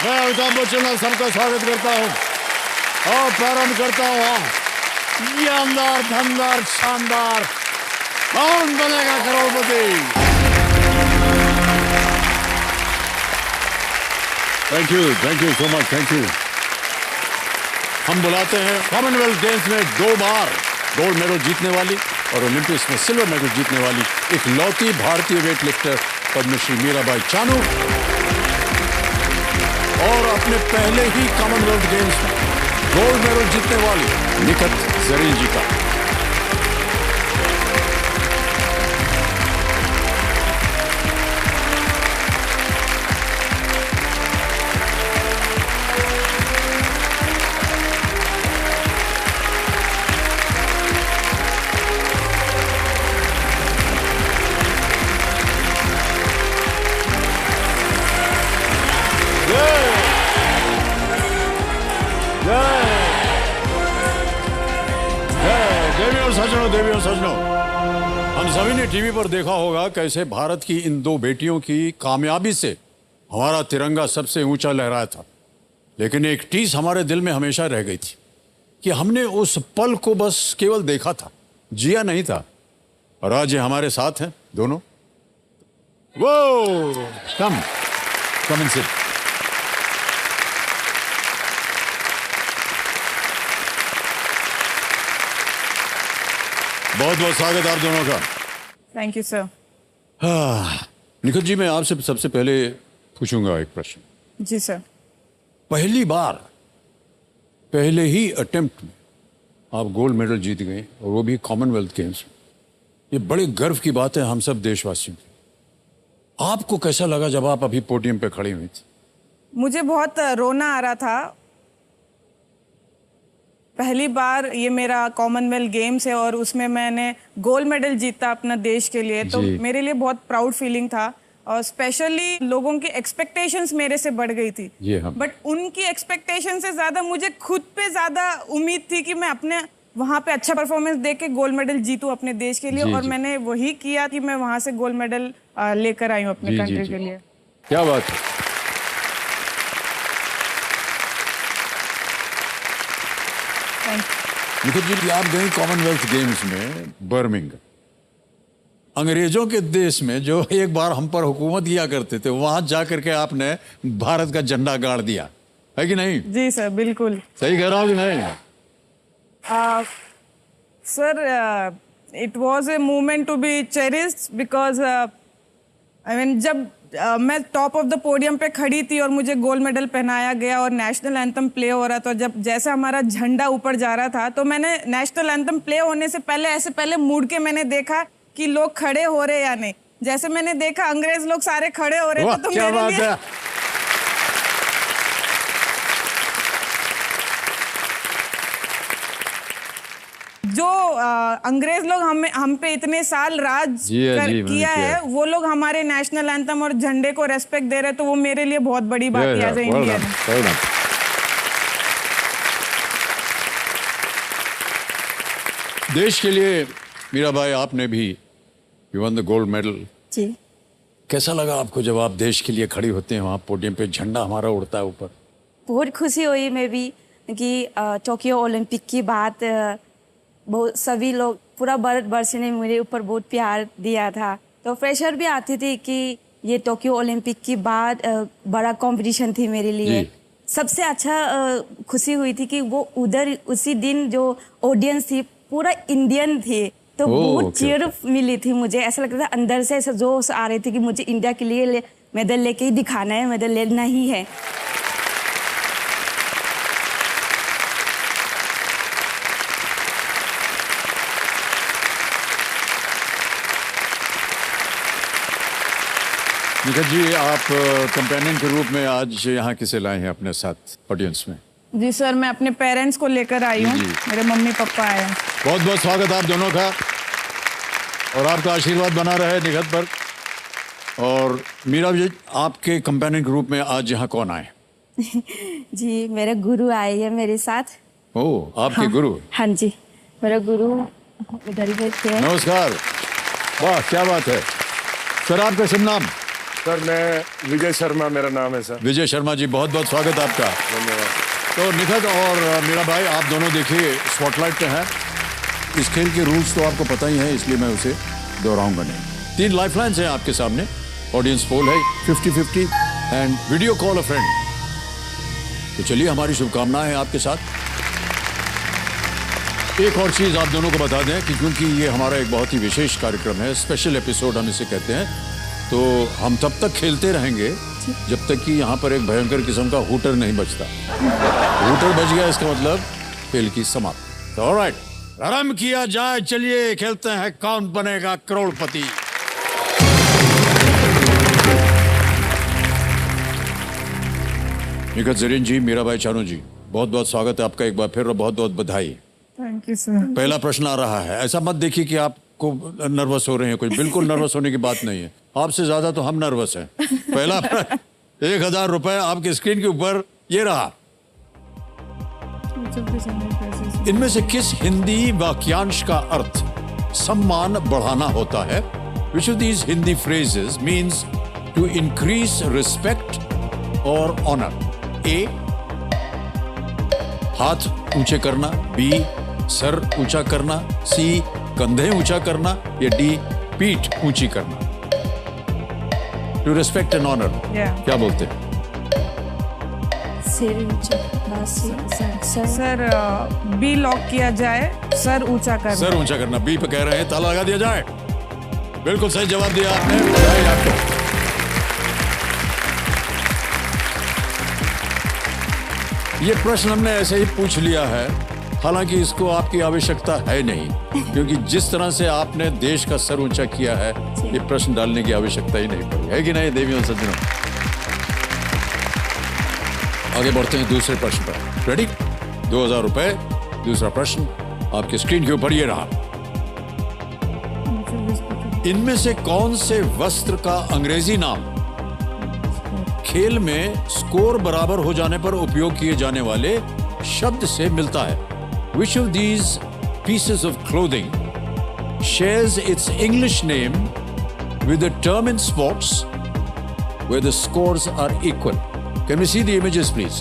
मैं अमिताभ बच्चन सबका स्वागत करता हूँ और प्रारंभ करता हूँ ये अंदर धंधर शानदार Kaun Banega Crorepati. Thank you so much, thank you. हम बुलाते हैं कॉमनवेल्थ गेम्स में 2 बार गोल्ड मेडल जीतने वाली और ओलंपिक्स में सिल्वर मेडल जीतने वाली इकलौती भारतीय वेट लिफ्टर पद्मश्री मीराबाई चानू और अपने पहले ही कॉमनवेल्थ गेम्स में गोल्ड मेडल जीतने वाली निखत जरीन जी का। देवियों और सज्जनों, हम सभी ने टीवी पर देखा होगा कैसे भारत की इन 2 बेटियों की कामयाबी से हमारा तिरंगा सबसे ऊंचा लहराया था। लेकिन एक टीस हमारे दिल में हमेशा रह गई थी कि हमने उस पल को बस केवल देखा था, जिया नहीं था। और आज ये हमारे साथ हैं दोनों। वो कम इन सिट। बहुत बहुत स्वागत आप दोनों का। Thank you sir. Nikhat ji, मैं आपसे सबसे पहले पूछूंगा एक प्रश्न। जी सर। पहली बार पहले ही अटेम्प्ट में आप गोल्ड मेडल जीत गए और वो भी कॉमनवेल्थ गेम्स में। ये बड़े गर्व की बात है हम सब देशवासियों की। आपको कैसा लगा जब आप अभी पोडियम पे खड़ी हुई थी? मुझे बहुत रोना आ रहा था। पहली बार ये मेरा कॉमनवेल्थ गेम्स है और उसमें मैंने गोल्ड मेडल जीता अपना देश के लिए, तो मेरे लिए बहुत प्राउड फीलिंग था। और स्पेशली लोगों की एक्सपेक्टेशंस मेरे से बढ़ गई थी, बट उनकी एक्सपेक्टेशन से ज्यादा मुझे खुद पे ज्यादा उम्मीद थी कि मैं अपने वहाँ पे अच्छा परफॉर्मेंस दे के गोल्ड मेडल जीतूं अपने देश के लिए। और मैंने वही किया कि मैं वहाँ से गोल्ड मेडल लेकर आई हूँ अपने कंट्री के लिए। क्या बात है। निखिल जी, आप गए कॉमनवेल्थ गेम्स में बर्मिंघम, अंग्रेजों के देश में जो एक बार हम पर हुकूमत किया करते थे, वहां जाकर के आपने भारत का झंडा गाड़ दिया है कि नहीं? जी सर, बिल्कुल सही कह रहा हूं कि नहीं? Sir, it was a moment to be cherished because I mean जब मैं टॉप ऑफ द पोडियम पे खड़ी थी और मुझे गोल्ड मेडल पहनाया गया और नेशनल एंथम प्ले हो रहा था, जब जैसे हमारा झंडा ऊपर जा रहा था, तो मैंने नेशनल एंथम प्ले होने से पहले मुड़ के मैंने देखा कि लोग खड़े हो रहे या नहीं। जैसे मैंने देखा अंग्रेज लोग सारे खड़े हो रहे थे, तो मेरे लिए जो अंग्रेज लोग हम पे इतने साल राज किया है, वो लोग हमारे नेशनल एंथम और झंडे को रेस्पेक्ट दे रहे, तो वो मेरे लिए बहुत बड़ी बात है एज ए इंडियन। देश के लिए मीराबाई, आपने भी you won the gold medal. जी। कैसा लगा आपको जब आप देश के लिए खड़ी होते हैं वहाँ पोडियम पे, झंडा हमारा उड़ता है ऊपर? बहुत खुशी हुई मैं भी कि टोक्यो ओलंपिक की बात बहुत सभी लोग पूरा भारतवर्ष ने मेरे ऊपर बहुत प्यार दिया था। तो प्रेशर भी आती थी कि ये टोक्यो ओलंपिक की बाद बड़ा कंपटीशन थी मेरे लिए। सबसे अच्छा खुशी हुई थी कि वो उधर उसी दिन जो ऑडियंस थी पूरा इंडियन थी, तो बहुत चीयर मिली थी मुझे। ऐसा लगता था अंदर से ऐसा जोश आ रही थी कि मुझे इंडिया के लिए मेडल लेके ही दिखाना है, मेडल लेना ही है। निखत जी, आप कंपेनियन के रूप में आज यहाँ किसे लाए हैं अपने साथ ऑडियंस में? जी सर, मैं अपने पेरेंट्स को लेकर आई हूँ, मेरे मम्मी पापा आए हैं। बहुत बहुत स्वागत आप दोनों का और आपका आशीर्वाद बना रहे निखत पर। और मीरा जी, आपके कंपेनियन के रूप में आज यहाँ कौन आए? जी, मेरे गुरु आए हैं मेरे साथ। ओह, आपके हाँ, गुरु? हाँ जी, मेरा गुरु इधर ही बैठे हैं। नमस्कार। वाह, क्या बात है। सर, आपका शुभ नाम? सर मैं विजय शर्मा मेरा नाम है सर। विजय शर्मा जी, बहुत बहुत स्वागत आपका। धन्यवाद। तो निखत और मीरा भाई, आप दोनों देखिए स्पॉटलाइट पे हैं। इस खेल के रूल्स तो आपको पता ही है, इसलिए मैं उसे दोहराऊंगा नहीं। 3 लाइफलाइंस हैं आपके सामने। ऑडियंस पोल है 50-50 and video call a friend. तो चलिए, हमारी शुभकामनाएं हैं आपके साथ। एक और चीज आप दोनों को बता दें कि क्योंकि ये हमारा एक बहुत ही विशेष कार्यक्रम है, स्पेशल एपिसोड हम इसे कहते हैं, तो हम तब तक खेलते रहेंगे जब तक कि यहाँ पर एक भयंकर किस्म का हूटर नहीं बजता। हूटर बज गया, इसका मतलब खेल की समाप्ति। तो ऑलराइट, आरंभ किया जाए। चलिए खेलते हैं कौन बनेगा करोड़पति। निखत जरीन जी, मीरा भाई चानू जी, बहुत बहुत स्वागत है आपका एक बार फिर और बहुत बहुत बधाई। Thank you sir. पहला प्रश्न आ रहा है। ऐसा मत देखिए कि आपको नर्वस हो रहे हैं, कुछ बिल्कुल नर्वस होने की बात नहीं है। आपसे ज्यादा तो हम नर्वस हैं। पहला 1000 रुपए आपके स्क्रीन के ऊपर ये रहा। इनमें से किस हिंदी वाक्यांश का अर्थ सम्मान बढ़ाना होता है? Which of these Hindi phrases means to increase respect or honor? A, हाथ ऊंचे करना, B, सर ऊंचा करना, C, कंधे ऊंचा करना, या D, पीठ ऊंची करना। टू रिस्पेक्ट एंड ऑनर, क्या बोलते हैं? सिर ऊंचा करना, सर सर बी लॉक किया जाए, सर ऊंचा करना। सर ऊंचा करना, बी पे कह रहे हैं, ताला लगा दिया जाए। बिल्कुल सही जवाब दिया आपने, बधाई आपको। ये प्रश्न हमने ऐसे ही पूछ लिया है, हालांकि इसको आपकी आवश्यकता है नहीं, क्योंकि जिस तरह से आपने देश का सर ऊंचा किया है, ये प्रश्न डालने की आवश्यकता ही नहीं पड़ी है कि नहीं देवियों सज्जनों? आगे बढ़ते हैं दूसरे प्रश्न पर। रेडी? 2000 रुपए। दूसरा प्रश्न आपके स्क्रीन के ऊपर ये रहा। इनमें से कौन से वस्त्र का अंग्रेजी नाम खेल में स्कोर बराबर हो जाने पर उपयोग किए जाने वाले शब्द से मिलता है? Which of these pieces of clothing shares its English name with a term in sports where the scores are equal? Can we see the images, please?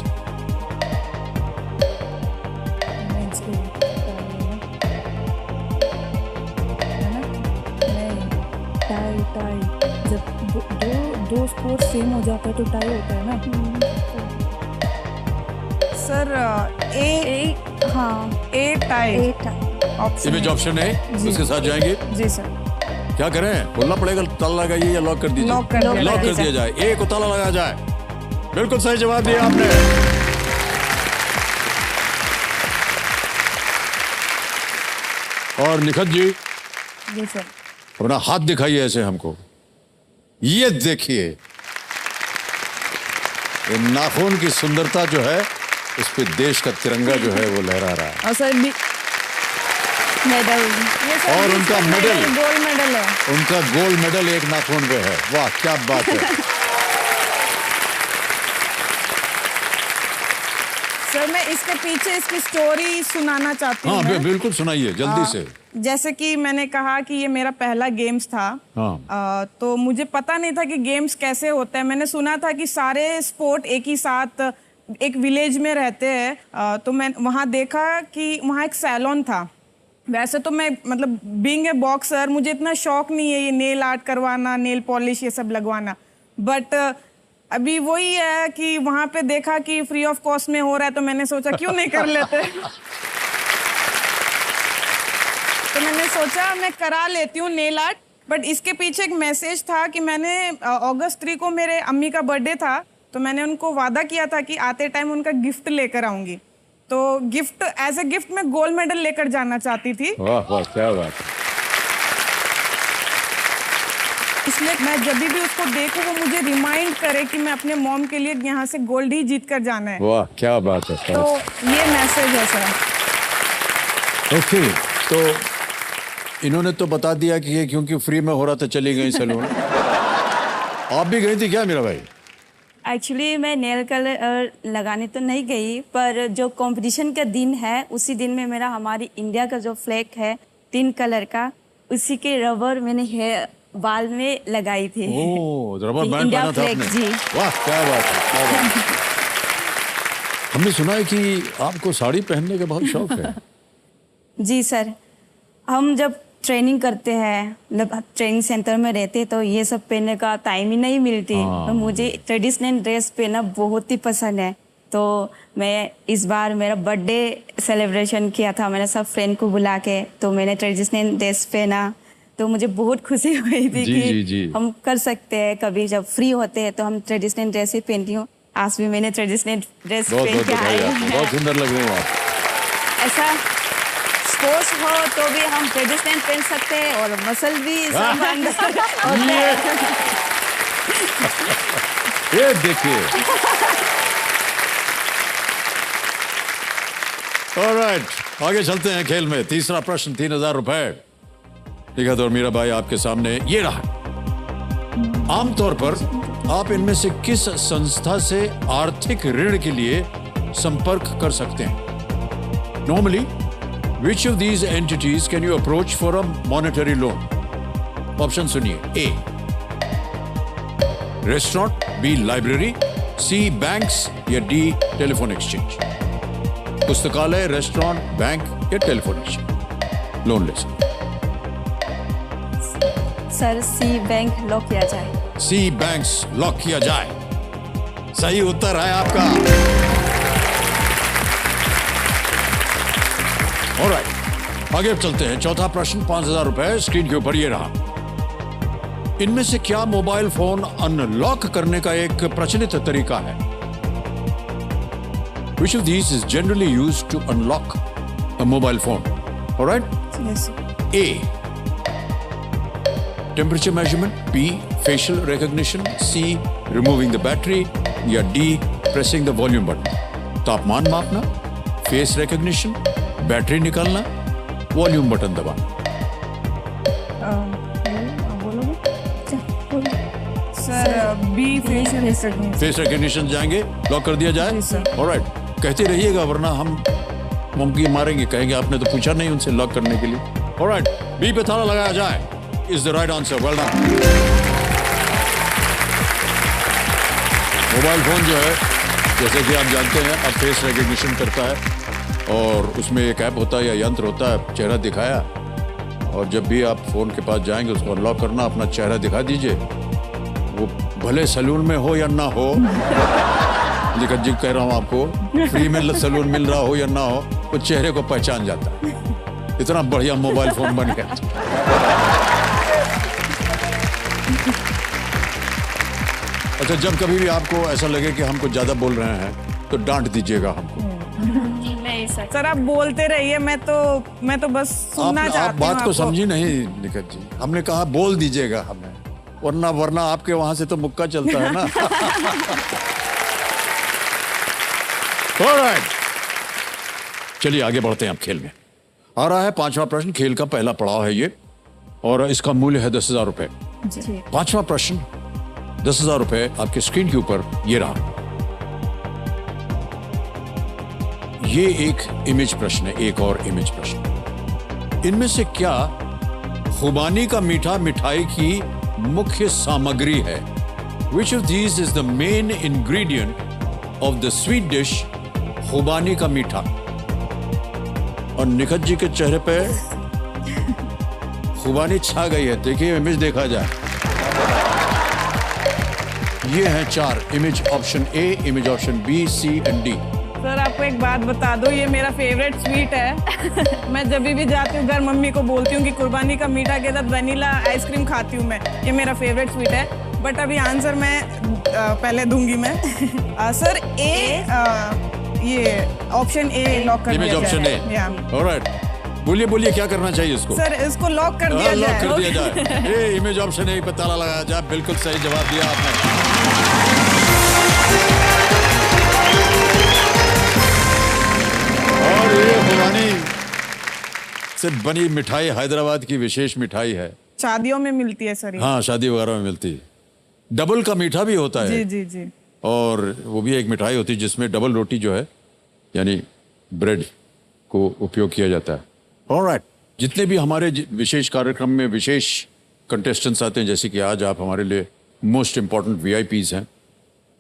Tie जब दो स्कोर सेम हो जाता है तो टाई होता है ना। सर ए tie. Option image option है, उसके साथ जाएंगे। जी सर। क्या करें? बोलना पड़ेगा, ताला लगाइए या लॉक कर दीजिए? लॉक कर दिया लॉक कर दिया जाए। ए को ताला लगाया जाए। बिल्कुल सही जवाब दिया आपने। और निखत जी, जी सर। अपना हाथ दिखाइए ऐसे हमको। ये देखिए, ये नाखून की सुंदरता जो है, उस पे देश का तिरंगा जो है वो लहरा रहा है। और सर मेडल। और उनका मेडल, गोल्ड मेडल है। उनका गोल्ड मेडल एक नाखून पे है। वाह, क्या बात है। सर मैं इसके पीछे इसकी स्टोरी सुनाना चाहती हूँ। हाँ, बिल्कुल सुनाइए जल्दी से। जैसे कि मैंने कहा कि ये मेरा पहला गेम्स था। हाँ। तो मुझे पता नहीं था कि गेम्स कैसे होता है। मैंने सुना था कि सारे स्पोर्ट एक ही साथ एक विलेज में रहते हैं। तो मैं वहाँ देखा कि वहाँ एक सैलून था। वैसे तो मैं मतलब बीइंग ए बॉक्सर मुझे इतना शौक नहीं है ये नेल आर्ट करवाना, नेल पॉलिश ये सब लगवाना, बट अभी वही है कि वहाँ पे देखा कि फ्री ऑफ कॉस्ट में हो रहा है, तो मैंने सोचा क्यों नहीं कर लेते। तो मैंने सोचा मैं करा लेती हूँ नेल आर्ट। बट इसके पीछे एक मैसेज था कि मैंने अगस्त 3 को मेरे अम्मी का बर्थडे था, तो मैंने उनको वादा किया था कि आते टाइम उनका गिफ्ट लेकर आऊंगी। तो गिफ्ट एज ए गिफ्ट मैं गोल्ड मेडल लेकर जाना चाहती थी। वाह वाह, क्या बात है। इसलिए मैं जब भी उसको देखूं वो मुझे रिमाइंड करे कि मैं अपने मॉम के लिए यहाँ से गोल्ड ही जीत कर जाना है। वाह, क्या बात है। तो ये मैसेज है सर। ओके, तो इन्होंने तो बता दिया कि ये क्योंकि फ्री में हो रहा था चली गई सैलून। आप भी गई थी क्या मेरा भाई? एक्चुअली मैं नेल कलर लगाने तो नहीं गई, पर जो कंपटीशन का दिन है उसी दिन में मेरा हमारी इंडिया का जो फ्लैग है 3 कलर का, उसी के रबर मैंने हेयर बाल में लगाई थी। ओह, रबर कि बैंड इंडिया पहना था फ्लैग, आपने। जी। वाह, क्या बात है, क्या बात है। हमने सुना है कि आपको साड़ी पहनने का बहुत शौक है। जी सर, हम जब ट्रेनिंग करते हैं, मतलब ट्रेनिंग सेंटर में रहते हैं, तो ये सब पहनने का टाइम ही नहीं मिलती। तो मुझे ट्रेडिशनल ड्रेस पहनना बहुत ही पसंद है। तो मैं इस बार मेरा बर्थडे सेलिब्रेशन किया था, मैंने सब फ्रेंड को बुला के, तो मैंने ट्रेडिशनल ड्रेस पहना, तो मुझे बहुत खुशी हुई थी जी, कि जी, जी। हम कर सकते हैं। कभी जब फ्री होते हैं तो हम ट्रेडिशनल ड्रेस ही पहनती हूँ। आज भी मैंने ट्रेडिशनल ड्रेस बहुत पहन बहुत के बधाई आई आपको, हूँ। बहुत सुंदर लग रहे हो आप। ऐसा स्पोर्ट्स हो तो भी हम ट्रेडिशनल पहन सकते हैं और मसल भी सब अंदर होते हैं। ये देखिए। ऑलराइट, आगे चलते हैं खेल में। तीसरा प्रश्न, 3,000 रुपए। ठीक है, तो मीरा भाई आपके सामने ये रहा। आमतौर पर आप इनमें से किस संस्था से आर्थिक ऋण के लिए संपर्क कर सकते हैं? Normally, which of these entities can you approach for a monetary loan? Option सुनिए। ए, रेस्टोरेंट, बी, लाइब्रेरी, सी, बैंक्स, या डी, टेलीफोन एक्सचेंज। पुस्तकालय, रेस्टोरेंट, बैंक या टेलीफोन एक्सचेंज लोन ले सकते। सर, सी बैंक लॉक किया जाए। सी, बैंक्स लॉक किया जाए। सही उत्तर है आपका। ऑलराइट, आगे अब चलते हैं। चौथा प्रश्न, 5,000 रुपए। स्क्रीन के ऊपर ये रहा। इनमें से क्या मोबाइल फोन अनलॉक करने का एक प्रचलित तरीका है? Which of these is generally used to unlock a mobile phone? All right? Yes, sir. A, temperature measurement, B, facial recognition, C, removing the battery, या D, pressing the volume button. तापमान मापना, face recognition, battery निकालना, volume button दबाना। Sir, B, facial recognition. Face recognition जाएंगे, lock कर दिया जाए। जी, sir. Alright, कहते रहिएगा वरना हम मुमकिन मारेंगे, कहेंगे आपने तो पूछा नहीं उनसे लॉक करने के लिए। ऑलराइट, बी पे ताला लगाया जाए। Is the right answer. Well done. Mobile phone जो है, जैसे कि आप जानते हैं, अब फेस रिकग्निशन करता है और उसमें एक ऐप होता है या यंत्र होता है, चेहरा दिखाया, और जब भी आप फोन के पास जाएंगे उसको अनलॉक करना, अपना चेहरा दिखा दीजिए। वो भले सैलून में हो या ना हो, निकट जी कह रहा हूँ आपको, फ्री में सैलून मिल रहा हो या ना हो, वो चेहरे को पहचान जाता है। इतना बढ़िया मोबाइल फोन बन गया। अच्छा, जब कभी भी आपको ऐसा लगे कि हमको ज्यादा बोल रहे हैं तो डांट दीजिएगा हमको। नहीं सर। सर, आप बोलते रहिए, मैं तो बस सुनना आप चाहती हूँ। बात को आपको। समझी नहीं निकट जी, हमने कहा बोल दीजिएगा हमें, वरना आपके वहां से तो मुक्का चलता है ना। Alright. चलिए आगे बढ़ते हैं अब खेल में। आ रहा है पांचवा प्रश्न, खेल का पहला पड़ाव है ये, और इसका मूल्य है 10,000 रुपए। जी। पांचवा प्रश्न, 10,000 रुपए आपके स्क्रीन के ऊपर ये रहा। ये एक इमेज प्रश्न है, एक और इमेज प्रश्न। इनमें से क्या खुबानी का मीठा मिठाई की मुख्य सामग्री है? Which of these is the main ingredient of the sweet dish खुबानी का मीठा? और निखत जी के चेहरे पे खुबानी छा गई है। देखिए इमेज देखा जाए। ये हैं 4 image, option A, image option B, C and D. Sir, आपको एक बात बता दूं, ये मेरा फेवरेट स्वीट है। मैं जब भी जाती हूँ घर, मम्मी को बोलती हूँ कि कुर्बानी का मीठा के साथ वनीला आइसक्रीम खाती हूँ मैं। ये मेरा फेवरेट स्वीट है। बट अभी आंसर मैं पहले दूंगी मैं। सर, ये ऑप्शन ए लॉक कर इमेज दिया ऑप्शन जाए। ए। या। ऑलराइट, बोलिए क्या करना चाहिए इसको? सर, इसको लॉक कर दिया लॉक जाए। कर दिया जाए। ये इमेज ऑप्शन ए पे ताला लगाया जाए। बिल्कुल सही जवाब दिया आपने। और ये खुबानी से बनी मिठाई हैदराबाद की विशेष मिठाई है। शादियों में मिलती है सर ये। हाँ, शादी वगैरह में मिलती है। डबल का मीठा भी होता है। जी जी जी। और वो भी एक मिठाई होती है जिसमें डबल रोटी जो है, यानी ब्रेड को उपयोग किया जाता है। ऑलराइट, जितने भी हमारे विशेष कार्यक्रम में विशेष कंटेस्टेंट्स आते हैं, जैसे कि आज आप हमारे लिए मोस्ट इम्पॉर्टेंट वीआईपीज हैं,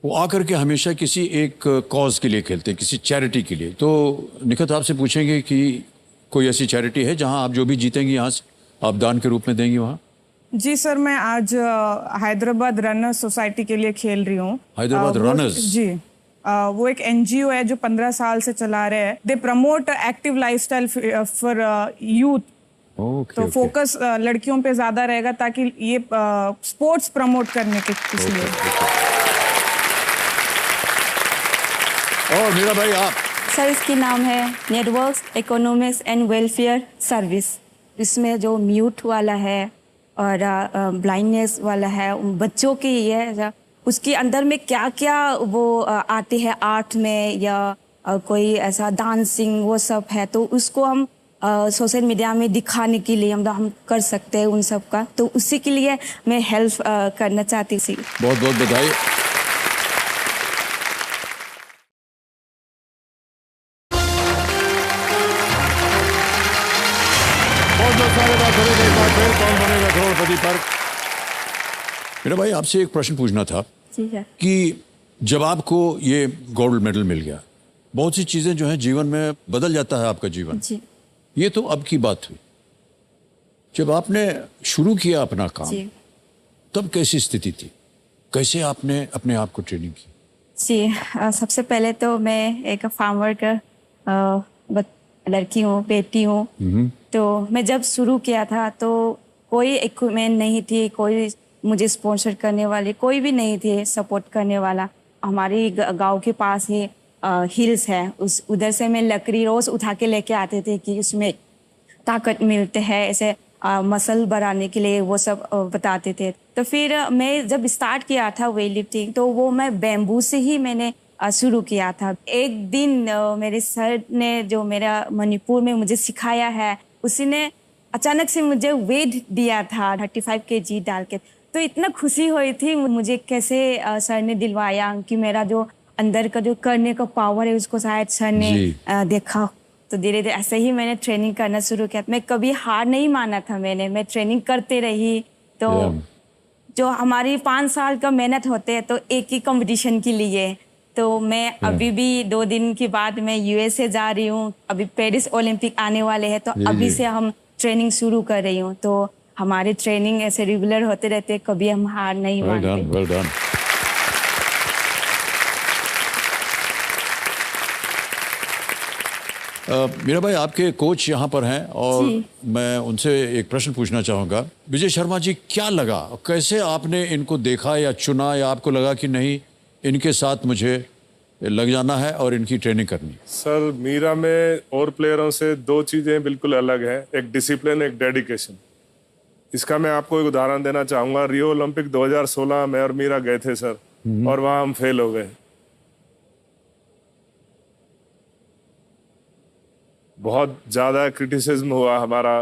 वो आकर के हमेशा किसी एक कॉज के लिए खेलते हैं, किसी चैरिटी के लिए। तो निखत आपसे पूछेंगे कि कोई ऐसी चैरिटी है जहां आप जो भी जीतेंगी यहाँ से आप दान के रूप में देंगी वहाँ? जी सर, मैं आज हैदराबाद रनर्स सोसाइटी के लिए खेल रही हूँ। हैदराबाद रनर्स? जी, वो एक एनजीओ है जो 15 साल से चला रहे हैं। They promote active lifestyle for youth. तो फोकस लड़कियों पे ज्यादा रहेगा ताकि ये स्पोर्ट्स प्रमोट करने के इसलिए। और मीरा भाई आप? सर इसकी नाम है networks economics and welfare service. इसमें जो म्यूट वाला है और ब्लाइंडनेस वाला है, उन बच्चों की ये उसके अंदर में क्या क्या वो आते हैं आर्ट में या कोई ऐसा डांसिंग वो सब है, तो उसको हम सोशल मीडिया में दिखाने के लिए हम कर सकते हैं उन सब का। तो उसी के लिए मैं हेल्प करना चाहती थी। बहुत बहुत बधाई। कौन बनेगा करोड़पति पर? मेरा भाई आपसे एक प्रश्न पूछना था जी है कि जब आपको ये गोल्ड मेडल मिल गया, बहुत सी चीजें जो है जीवन में बदल जाता है आपका जीवन। जी ये तो अब की बात हुई, जब आपने शुरू किया अपना काम जी तब कैसी स्थिति थी, कैसे आपने अपने आप को ट्रेनिंग की? जी सबसे पहले तो मैं एक फार्मर का लड़की हूँ, बेटी हूँ। तो मैं जब शुरू किया था तो कोई इक्विपमेंट नहीं थी, कोई मुझे स्पॉन्सर करने वाले कोई भी नहीं थे, सपोर्ट करने वाला। हमारे गांव के पास ही हिल्स है, उस उधर से मैं लकड़ी रोज उठा के लेके आते थे कि उसमें ताकत मिलते हैं, ऐसे मसल बढ़ाने के लिए वो सब बताते थे। तो फिर मैं जब स्टार्ट किया था वेट लिफ्टिंग, तो वो मैं बैम्बू से ही मैंने शुरू किया था। एक दिन मेरे सर ने जो मेरा मणिपुर में मुझे सिखाया है, उसी ने अचानक से मुझे वेट दिया था 35 kg डाल के। तो इतना खुशी हुई थी मुझे, कैसे सर ने दिलवाया कि मेरा जो अंदर का जो करने का पावर है उसको शायद सर ने देखा। तो धीरे धीरे ऐसे ही मैंने ट्रेनिंग करना शुरू किया। मैं कभी हार नहीं माना था, मैं ट्रेनिंग करते रही। तो जो हमारी 5 साल का मेहनत होते हैं तो एक ही कंपटीशन के लिए, तो मैं अभी भी 2 दिन के बाद मैं यूएसए जा रही हूँ। अभी पेरिस ओलंपिक आने वाले हैं, तो अभी से हम ट्रेनिंग शुरू कर रही हूँ। तो हमारे ट्रेनिंग ऐसे रेगुलर होते रहते, कभी हम हार नहीं मानते। well done. मीरा भाई आपके कोच यहाँ पर हैं और मैं उनसे एक प्रश्न पूछना चाहूँगा। विजय शर्मा जी, क्या लगा, कैसे आपने इनको देखा या चुना, या आपको लगा कि नहीं इनके साथ मुझे लग जाना है और इनकी ट्रेनिंग करनी? सर मीरा में और प्लेयरों से 2 चीज़ें बिल्कुल अलग है, एक डिसिप्लिन, एक डेडिकेशन। इसका मैं आपको एक उदाहरण देना चाहूँगा। रियो ओलंपिक 2016 में और मीरा गए थे सर, और वहाँ हम फेल हो गए। बहुत ज़्यादा क्रिटिसिज्म हुआ हमारा,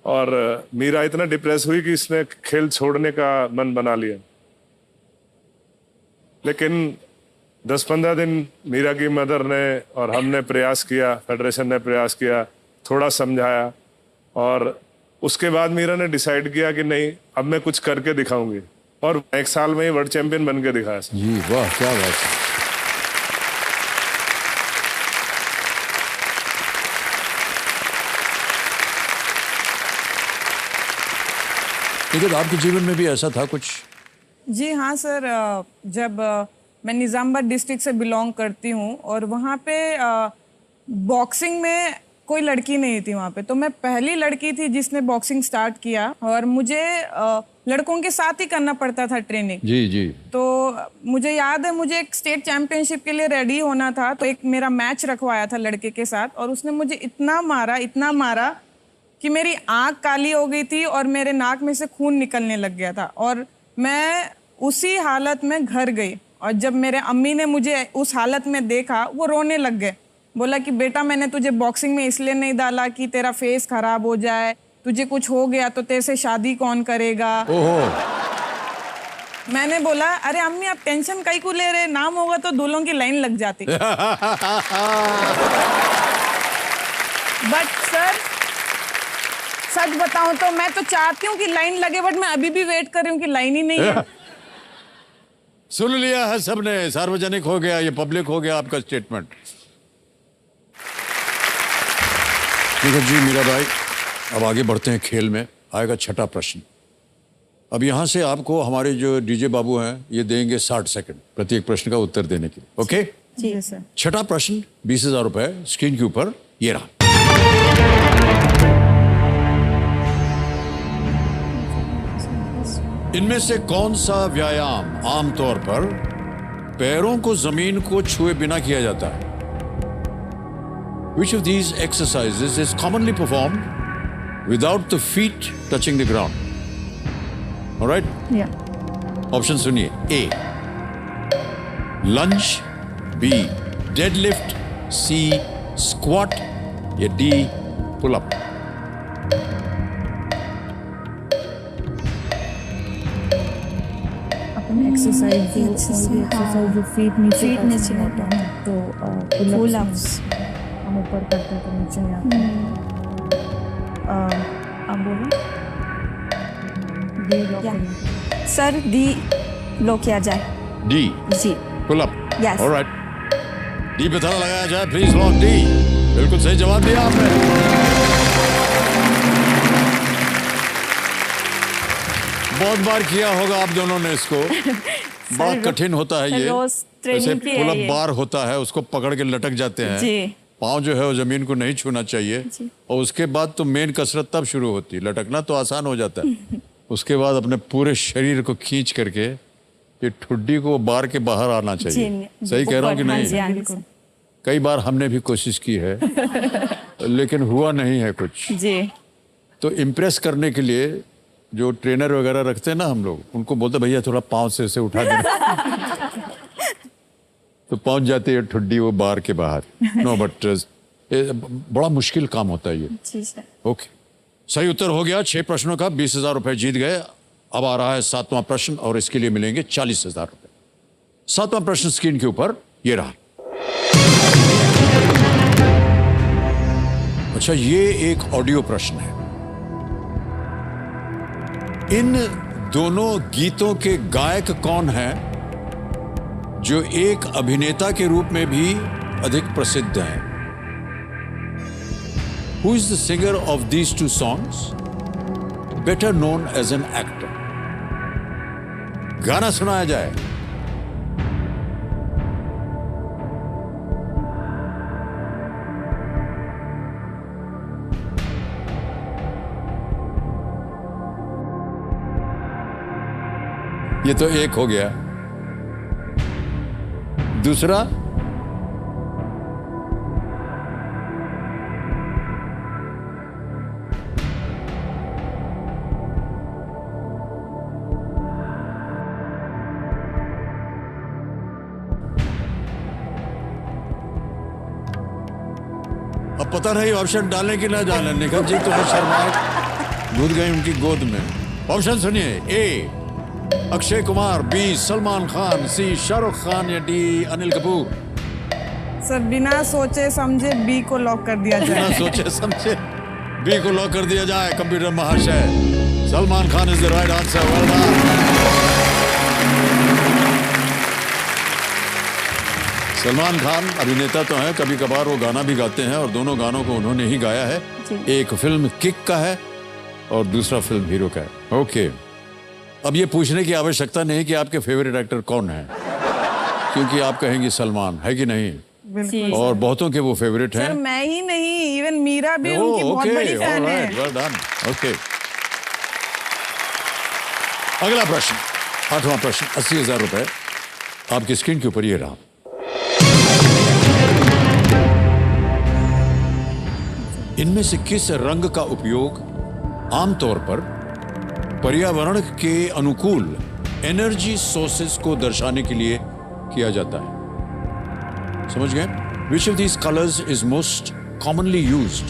और मीरा इतना डिप्रेस हुई कि इसने खेल छोड़ने का मन बना लिया। लेकिन 10-15 दिन मीरा की मदर ने और हमने प्रयास किया, फेडरेशन ने प्रयास किया, थोड़ा समझाया, और उसके बाद मीरा ने डिसाइड किया कि नहीं, अब मैं कुछ करके दिखाऊंगी। और 1 साल में ही वर्ल्ड चैंपियन बन के दिखाया। जी वाह, क्या बात है। लेकिन आपके जीवन में भी ऐसा था कुछ? जी हाँ सर, जब मैं निज़ामाबाद डिस्ट्रिक्ट से बिलोंग करती हूँ और वहाँ पे बॉक्सिंग में कोई लड़की नहीं थी वहाँ पे, तो मैं पहली लड़की थी जिसने बॉक्सिंग स्टार्ट किया, और मुझे लड़कों के साथ ही करना पड़ता था ट्रेनिंग। जी जी। तो मुझे याद है, मुझे एक स्टेट चैंपियनशिप के लिए रेडी होना था, तो एक मेरा मैच रखवाया था लड़के के साथ, और उसने मुझे इतना मारा कि मेरी आँख काली हो गई थी और मेरे नाक में से खून निकलने लग गया था। और मैं उसी हालत में घर गई, और जब मेरे अम्मी ने मुझे उस हालत में देखा, वो रोने लग गए। बोला कि बेटा, मैंने तुझे बॉक्सिंग में इसलिए नहीं डाला कि तेरा फेस खराब हो जाए, तुझे कुछ हो गया तो तेरे से शादी कौन करेगा। ओहो। मैंने बोला, अरे अम्मी आप टेंशन काहे को ले रहे, नाम होगा तो दूल्हों की लाइन लग जाती। बट सर, सच बताऊं तो मैं तो चाहती हूँ कि लाइन लगे, बट मैं अभी भी वेट कर रही हूँ कि लाइन ही नहीं है। सुन लिया है सबने, सार्वजनिक हो गया, ये पब्लिक हो गया आपका स्टेटमेंट। ठीक है जी मीरा भाई, अब आगे बढ़ते हैं खेल में। आएगा छठा प्रश्न। अब यहां से आपको हमारे जो डीजे बाबू हैं ये देंगे 60 सेकंड प्रत्येक प्रश्न का उत्तर देने के लिए। ओके जी सर। छठा प्रश्न 20,000 रुपए स्क्रीन के ऊपर ये रहा। इनमें से कौन सा व्यायाम आमतौर पर पैरों को जमीन को छुए बिना किया जाता है? Which of these exercises is commonly performed without the feet touching the ground? All right? Yeah. Option सुनिए। A lunge, B deadlift, C squat या D पुल अप। एक्सरसाइज जो फीट नीचे होता है ना, तो पुल अप्स हम ऊपर करते हैं तो नीचे नहीं आते। आप बोलो। डी लॉक करिए। सर डी लॉक किया जाए। D जी pull up. Yes. Alright, D पे ताला लगाया जाए। Please lock D। बिल्कुल सही जवाब दिया आपने। बहुत बार किया होगा आप दोनों ने इसको। बहुत कठिन होता है ये। रोज ट्रेनिंग जैसे की है पुल अप ये। बार होता है, उसको पकड़ के लटक जाते हैं। जी। पाँव जो है वो जमीन को नहीं छूना चाहिए। और उसके बाद तो मेन कसरत तब शुरू होती है। लटकना तो आसान हो जाता है, उसके बाद अपने पूरे शरीर को खींच करके ये ठुड्डी को बार के बाहर आना चाहिए। जी, सही कह रहा हूँ कि हाँ नहीं? जी, हाँ जी। कई बार हमने भी कोशिश की है लेकिन हुआ नहीं है कुछ। जी तो इम्प्रेस करने के लिए जो ट्रेनर वगैरह रखते हैं ना हम लोग, उनको बोलते भैया थोड़ा पाँव से उसे उठा देना तो पहुंच जाती है ठुड्डी वो बार के बाहर। नो बट बड़ा मुश्किल काम होता है ये। जी सर। ओके, सही उत्तर हो गया। 6 प्रश्नों का 20,000 रुपए जीत गए। अब आ रहा है 7वां प्रश्न और इसके लिए मिलेंगे 40,000 रुपए। 7वां प्रश्न स्क्रीन के ऊपर ये रहा। अच्छा, ये एक ऑडियो प्रश्न है। इन दोनों गीतों के गायक कौन हैं जो एक अभिनेता के रूप में भी अधिक प्रसिद्ध हैं? Who is the singer of these two songs, better known as an actor? गाना सुनाया जाए। ये तो एक हो गया। दूसरा अब पता नहीं ऑप्शन डालें कि ना डालें। निखत जी तो शर्मा कूद गई उनकी गोद में। ऑप्शन सुनिए। ए अक्षय कुमार, बी सलमान खान, सी शाहरुख खान या डी अनिल कपूर। सर बिना सोचे समझे बी को लॉक कर दिया बिना जाए। सोचे समझे बी को लॉक कर दिया जाए। कंप्यूटर महाशय, Salman Khan is the right answer. Well done. Salman Khan अभिनेता तो हैं, कभी कभार वो गाना भी गाते हैं और दोनों गानों को उन्होंने ही गाया है। एक फिल्म किक का है और दूसरा फिल्म हीरो का है। ओके, अब ये पूछने की आवश्यकता नहीं कि आपके फेवरेट एक्टर कौन है, क्योंकि आप कहेंगे सलमान, है कि नहीं? बिल्कुल। और बहुतों के वो फेवरेट हैं। सर मैं ही नहीं, इवन मीरा भी उनकी बहुत बड़ी फैन है। Well done. ओके, अगला प्रश्न, 8वां प्रश्न, 80,000 रुपए आपकी स्क्रीन के ऊपर ये रहा। इनमें से किस रंग का उपयोग आमतौर पर पर्यावरण के अनुकूल एनर्जी सोर्सेस को दर्शाने के लिए किया जाता है? समझ गए? Which of these colors is most commonly used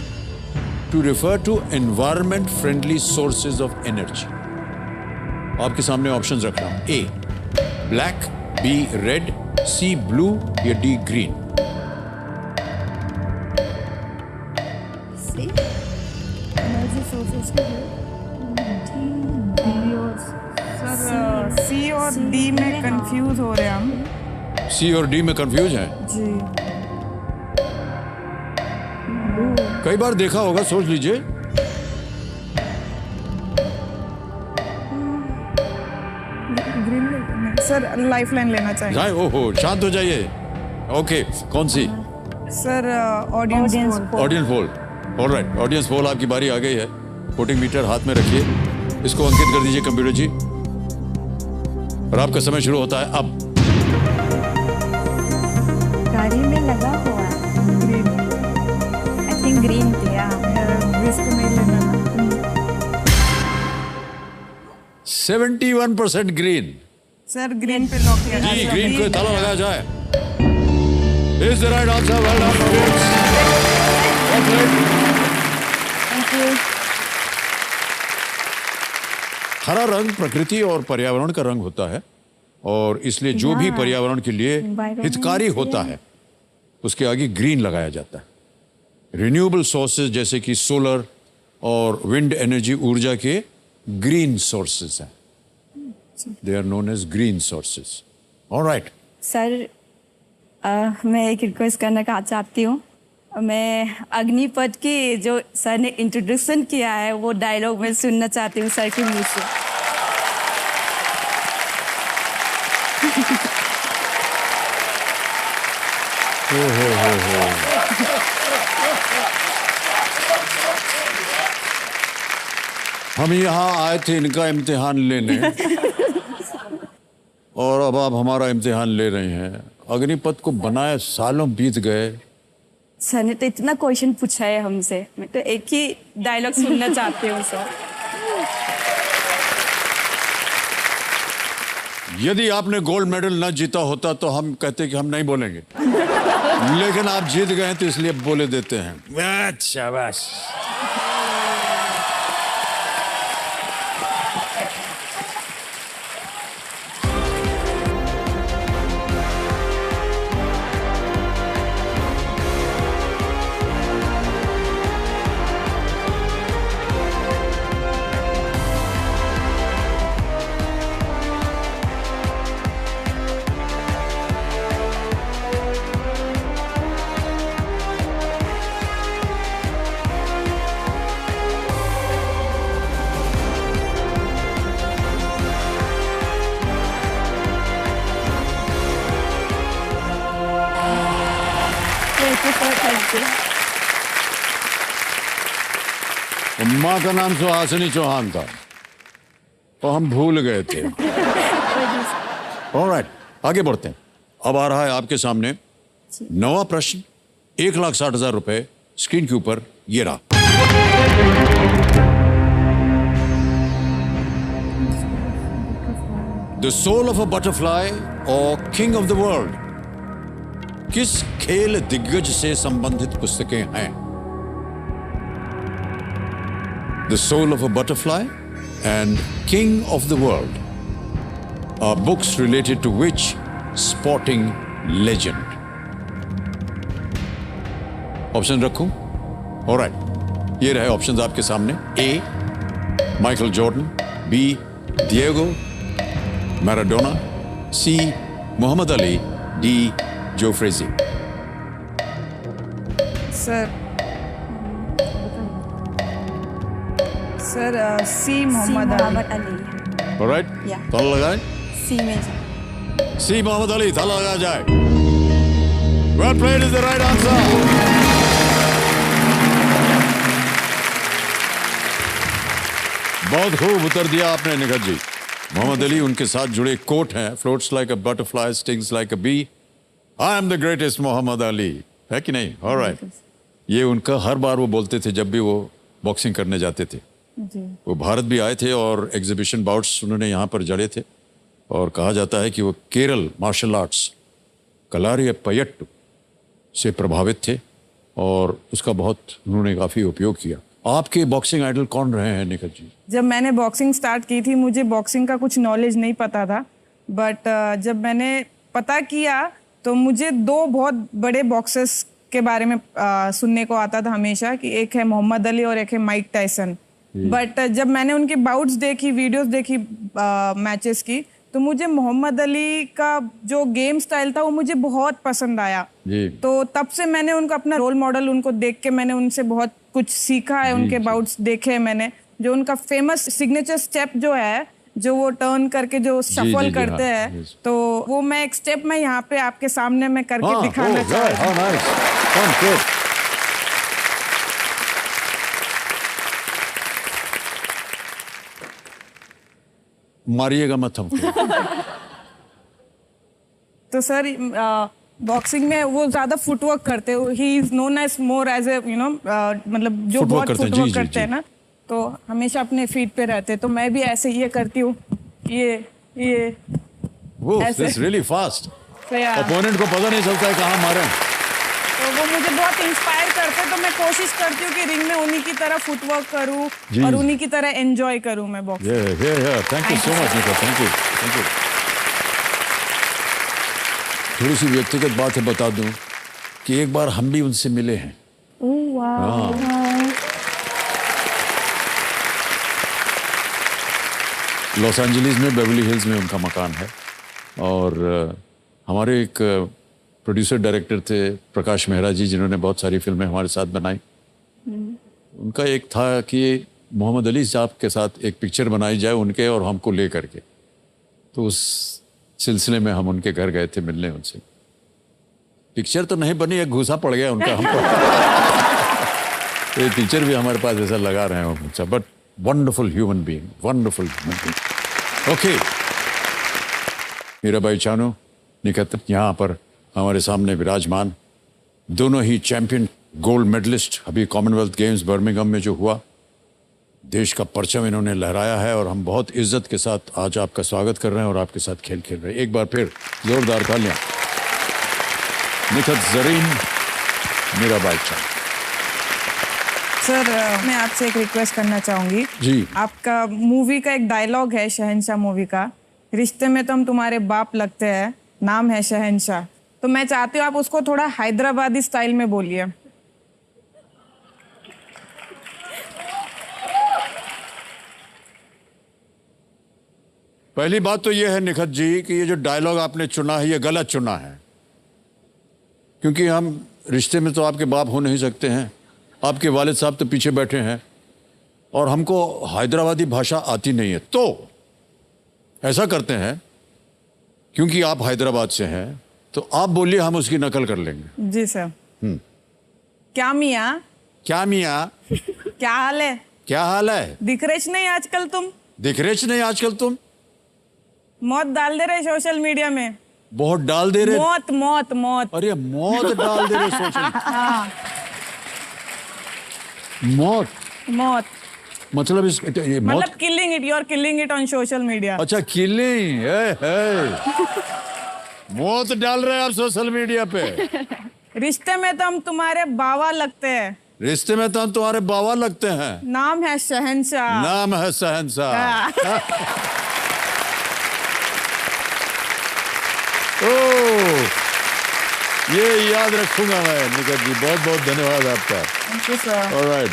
to refer to environment friendly sources of energy? आपके सामने ऑप्शंस रख रहा हूं। ए ब्लैक, बी रेड, सी ब्लू या डी ग्रीन। एनर्जी सोर्सेस और डी में कंफ्यूज हो रहे हैं हम। सी और डी में कंफ्यूज हैं। जी। कई बार देखा होगा, सोच लीजिए। सर लाइफलाइन लेना चाहिए। जाए, ओहो, शांत हो जाइए। ओके, कौन सी? Sir audience audience poll. Alright, audience poll आपकी बारी आ गई है। वोटिंग मीटर हाथ में रखिए, इसको अंकित कर दीजिए कंप्यूटर जी, और आपका समय शुरू होता है अब। गाड़ी में लगा हुआ है, आई थिंक ग्रीन थे। रिस्क नहीं लेना। 71% ग्रीन। सर ग्रीन पे लॉक किया जी, जाए। ग्रीन को ताला लगाया जाए। Is the right answer. Well done audience. Thank you. हरा रंग प्रकृति और पर्यावरण का रंग होता है, और इसलिए जो भी पर्यावरण के लिए हितकारी होता है उसके आगे ग्रीन लगाया जाता है। रिन्यूएबल सोर्सेज जैसे कि सोलर और विंड एनर्जी ऊर्जा के ग्रीन सोर्सेज हैं। They are known as green sources. Alright. Sir मैं एक रिक्वेस्ट करना चाहती हूँ। मैं अग्निपथ की जो सर ने इंट्रोडक्शन किया है वो डायलॉग मैं सुनना चाहती हूँ सर के मुंह से। हम यहाँ आए थे इनका इम्तिहान लेने और अब आप हमारा इम्तिहान ले रहे हैं। अग्निपथ को बनाए सालों बीत गए। सर ने तो इतना क्वेश्चन पूछा है हमसे, मैं तो एक ही डायलॉग सुनना चाहती हूँ सर। यदि आपने गोल्ड मेडल न जीता होता तो हम कहते कि हम नहीं बोलेंगे, लेकिन आप जीत गए तो इसलिए बोले देते हैं। शाबाश। माँ का नाम सुहासिनी चौहान था तो हम भूल गए थे। ऑलराइट, आगे बढ़ते हैं। अब आ रहा है आपके सामने नवा प्रश्न। 1,60,000 रुपए स्क्रीन के ऊपर ये रहा। The soul of a butterfly और किंग ऑफ द वर्ल्ड किस खेल दिग्गज से संबंधित पुस्तकें हैं? The Soul of a Butterfly and King of the World are books related to which sporting legend? Option रखूं? ऑलराइट, ये रहे ऑप्शंस आपके सामने। A Michael Jordan, B Diego Maradona, C Mohammad Ali, D Joe Frazier. Sir C Mohammad Ali. Alright, ताला लगाएं। सी में सी Mohammad Ali, ताला लगाया जाए। Well played is the right answer. बहुत खूब उत्तर दिया आपने निखत जी। मोहम्मद अली, उनके साथ जुड़े कोट हैं, floats like a butterfly, stings like a bee, I am the greatest Muhammad Ali, है कि नहीं? ऑलराइट, ये उनका हर बार वो बोलते थे जब भी वो बॉक्सिंग करने जाते थे। वो भारत भी आए थे और एग्जीबिशन बाउट्स उन्होंने यहाँ पर जड़े थे, और कहा जाता है कि वो केरल मार्शल आर्ट्स कलारियप्पयट्टू से प्रभावित थे और उसका बहुत उन्होंने काफ़ी उपयोग किया। आपके बॉक्सिंग आइडल कौन रहे हैं निखत जी? जब मैंने बॉक्सिंग स्टार्ट की थी मुझे बॉक्सिंग का कुछ नॉलेज नहीं पता था, बट जब मैंने पता किया तो मुझे दो बहुत बड़े बॉक्सर्स के बारे में सुनने को आता था हमेशा, कि एक है मोहम्मद अली और एक है माइक टायसन। बट जब मैंने उनके बाउट्स देखी, वीडियोस देखी मैचेस की, तो तो मुझे मोहम्मद अली का जो गेम स्टाइल था वो मुझे बहुत पसंद आया जी। तो तब से मैंने उनको अपना रोल मॉडल उनको देख के मैंने उनसे बहुत कुछ सीखा है, उनके बाउट्स देखे हैं मैंने। जो उनका फेमस सिग्नेचर स्टेप जो है, जो वो टर्न करके जो शफल करते हैं, तो वो मैं एक स्टेप में यहाँ पे आपके सामने मैं करके दिखाना चाहती हूँ। मारिएगा मत हमको। तो सर बॉक्सिंग में वो ज्यादा फुटवर्क करते हैं, he is known as more as a मतलब जो Footwork बहुत करते हैं, फुटवर्क जी, करते हैं ना, तो हमेशा अपने फीट पे रहते हैं। तो मैं भी ऐसे ये करती हूँ, ये वो ऐसे। दिस रियली फास्ट, तो यार, अपोनेंट को पता नहीं चलता है कहाँ मारे। तो वो मुझे बहुत इंस्पायर करते हैं। तो मैं कोशिश करती हूँ कि रिंग में उन्हीं की तरह फुटवर्क करूँ जी। और उन्हीं की तरह एंजॉय करूँ मैं boxing. Thank you so much निका, थैंक यू। थोड़ी सी व्यक्तिगत बात है, बता दूं कि एक बार हम भी उनसे मिले हैं। लॉस एंजलिस में बेवर्ली हिल्स में उनका मकान है और हमारे एक प्रोड्यूसर डायरेक्टर थे प्रकाश मेहरा जी, जिन्होंने बहुत सारी फिल्में हमारे साथ बनाई। उनका एक था कि मोहम्मद अली साहब के साथ एक पिक्चर बनाई जाए उनके और हमको ले करके, तो उस सिलसिले में हम उनके घर गए थे मिलने उनसे। पिक्चर तो नहीं बनी, एक घूसा पड़ गया उनका हमको। तो ये पिक्चर भी हमारे पास ऐसा लगा रहे हैं उनसे, but wonderful human being, wonderful human being. Okay, Mirabai Chanu निकट यहाँ पर हमारे सामने विराजमान, दोनों ही चैंपियन गोल्ड मेडलिस्ट। अभी कॉमनवेल्थ गेम्स बर्मिंघम में जो हुआ, देश का परचम इन्होंने लहराया है और हम बहुत इज्जत के साथ आज आपका स्वागत कर रहे हैं और आपके साथ खेल खेल रहे हैं। एक बार फिर जोरदार तालियां निखत जरीन, मीरा बाई चानू। सर मैं आपसे एक रिक्वेस्ट करना चाहूंगी जी। आपका मूवी का एक डायलॉग है शहंशाह मूवी का, रिश्ते में तो हम तुम्हारे बाप लगते हैं, नाम है शहंशाह। तो मैं चाहती हूँ आप उसको थोड़ा हैदराबादी स्टाइल में बोलिए। पहली बात तो यह है निखत जी कि ये जो डायलॉग आपने चुना है ये गलत चुना है, क्योंकि हम रिश्ते में तो आपके बाप हो नहीं सकते हैं। आपके वालिद साहब तो पीछे बैठे हैं और हमको हैदराबादी भाषा आती नहीं है। तो ऐसा करते हैं, क्योंकि आप हैदराबाद से हैं तो आप बोलिए, हम उसकी नकल कर लेंगे। जी सर। क्या मियाँ, क्या मियाँ, क्या हाल है? क्या हाल है? दिख रहे नहीं आजकल तुम? दिख रहे नहीं आजकल तुम? मौत डाल दे रहे सोशल मीडिया में। बहुत डाल दे रहे। मौत मौत मौत। अरे मौत डाल दे रहे सोशल। मौत मौत मतलब ये मौत, मतलब killing it, you are killing it on social media. अच्छा किलिंग मौत डाल रहे हैं आप सोशल मीडिया पे। रिश्ते में तो हम तुम्हारे बावा लगते हैं, रिश्ते में तो हम तुम्हारे बाबा लगते हैं, नाम है शहंशाह। नाम है शहंशाह। ओह, ये याद रखूंगा मैं निकट जी, बहुत बहुत धन्यवाद आपका। Thank you sir. ऑलराइट,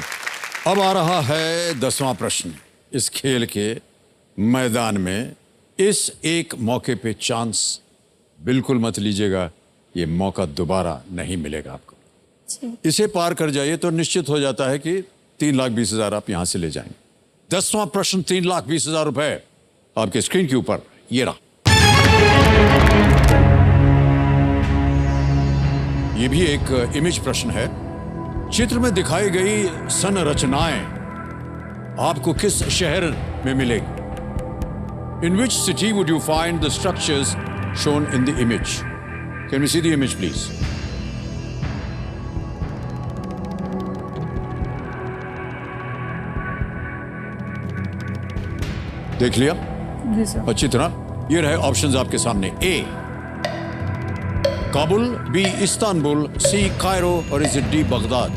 अब आ रहा है 10वां प्रश्न इस खेल के मैदान में। इस एक मौके पे चांस बिल्कुल मत लीजिएगा, ये मौका दोबारा नहीं मिलेगा आपको। इसे पार कर जाइए तो निश्चित हो जाता है कि 3,20,000 आप यहां से ले जाएंगे। 10वां प्रश्न 3,20,000 रुपए आपके स्क्रीन के ऊपर ये रहा। ये भी एक इमेज प्रश्न है। चित्र में दिखाई गई संरचनाएं आपको किस शहर में मिलेगी? In which city would you find the structures shown in the image? Can we see the image, please? देख लिया जी सर। अच्छी तरह? ये रहे ऑप्शंस आपके सामने। A Kabul, B Istanbul, C Cairo और is it D Baghdad?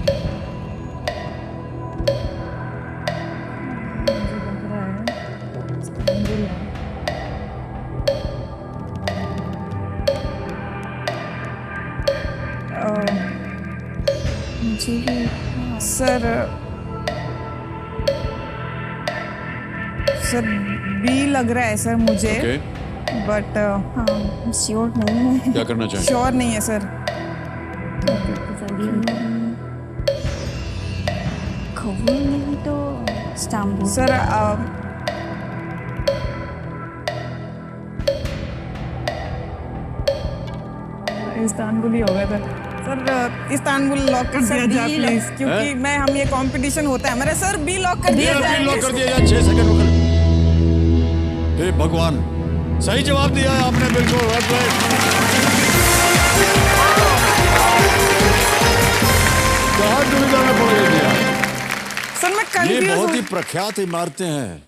Sir sir B लग रहा है सर मुझे। ओके, बट हाँ श्योर नहीं है। क्या करना चाहेंगे? श्योर नहीं है सर। खबर नहीं तो इस्तांबुल। सर इस्तांबुल ही होगा सर इस्तांबुल लॉक कर दिया जाए प्लीज, क्योंकि मैं हम ये कंपटीशन होता है हमारा। सर बी लॉक कर दिया जाए। लॉक कर दिया जाए। 6 सेकंड रुक। हे भगवान, सही जवाब दिया है आपने, बिल्कुल। कहाँ दुविधा में पड़ गई दिया? सर मैं ये कंफ्यूज बहुत ही हूँ। प्रख्यात इमारतें हैं।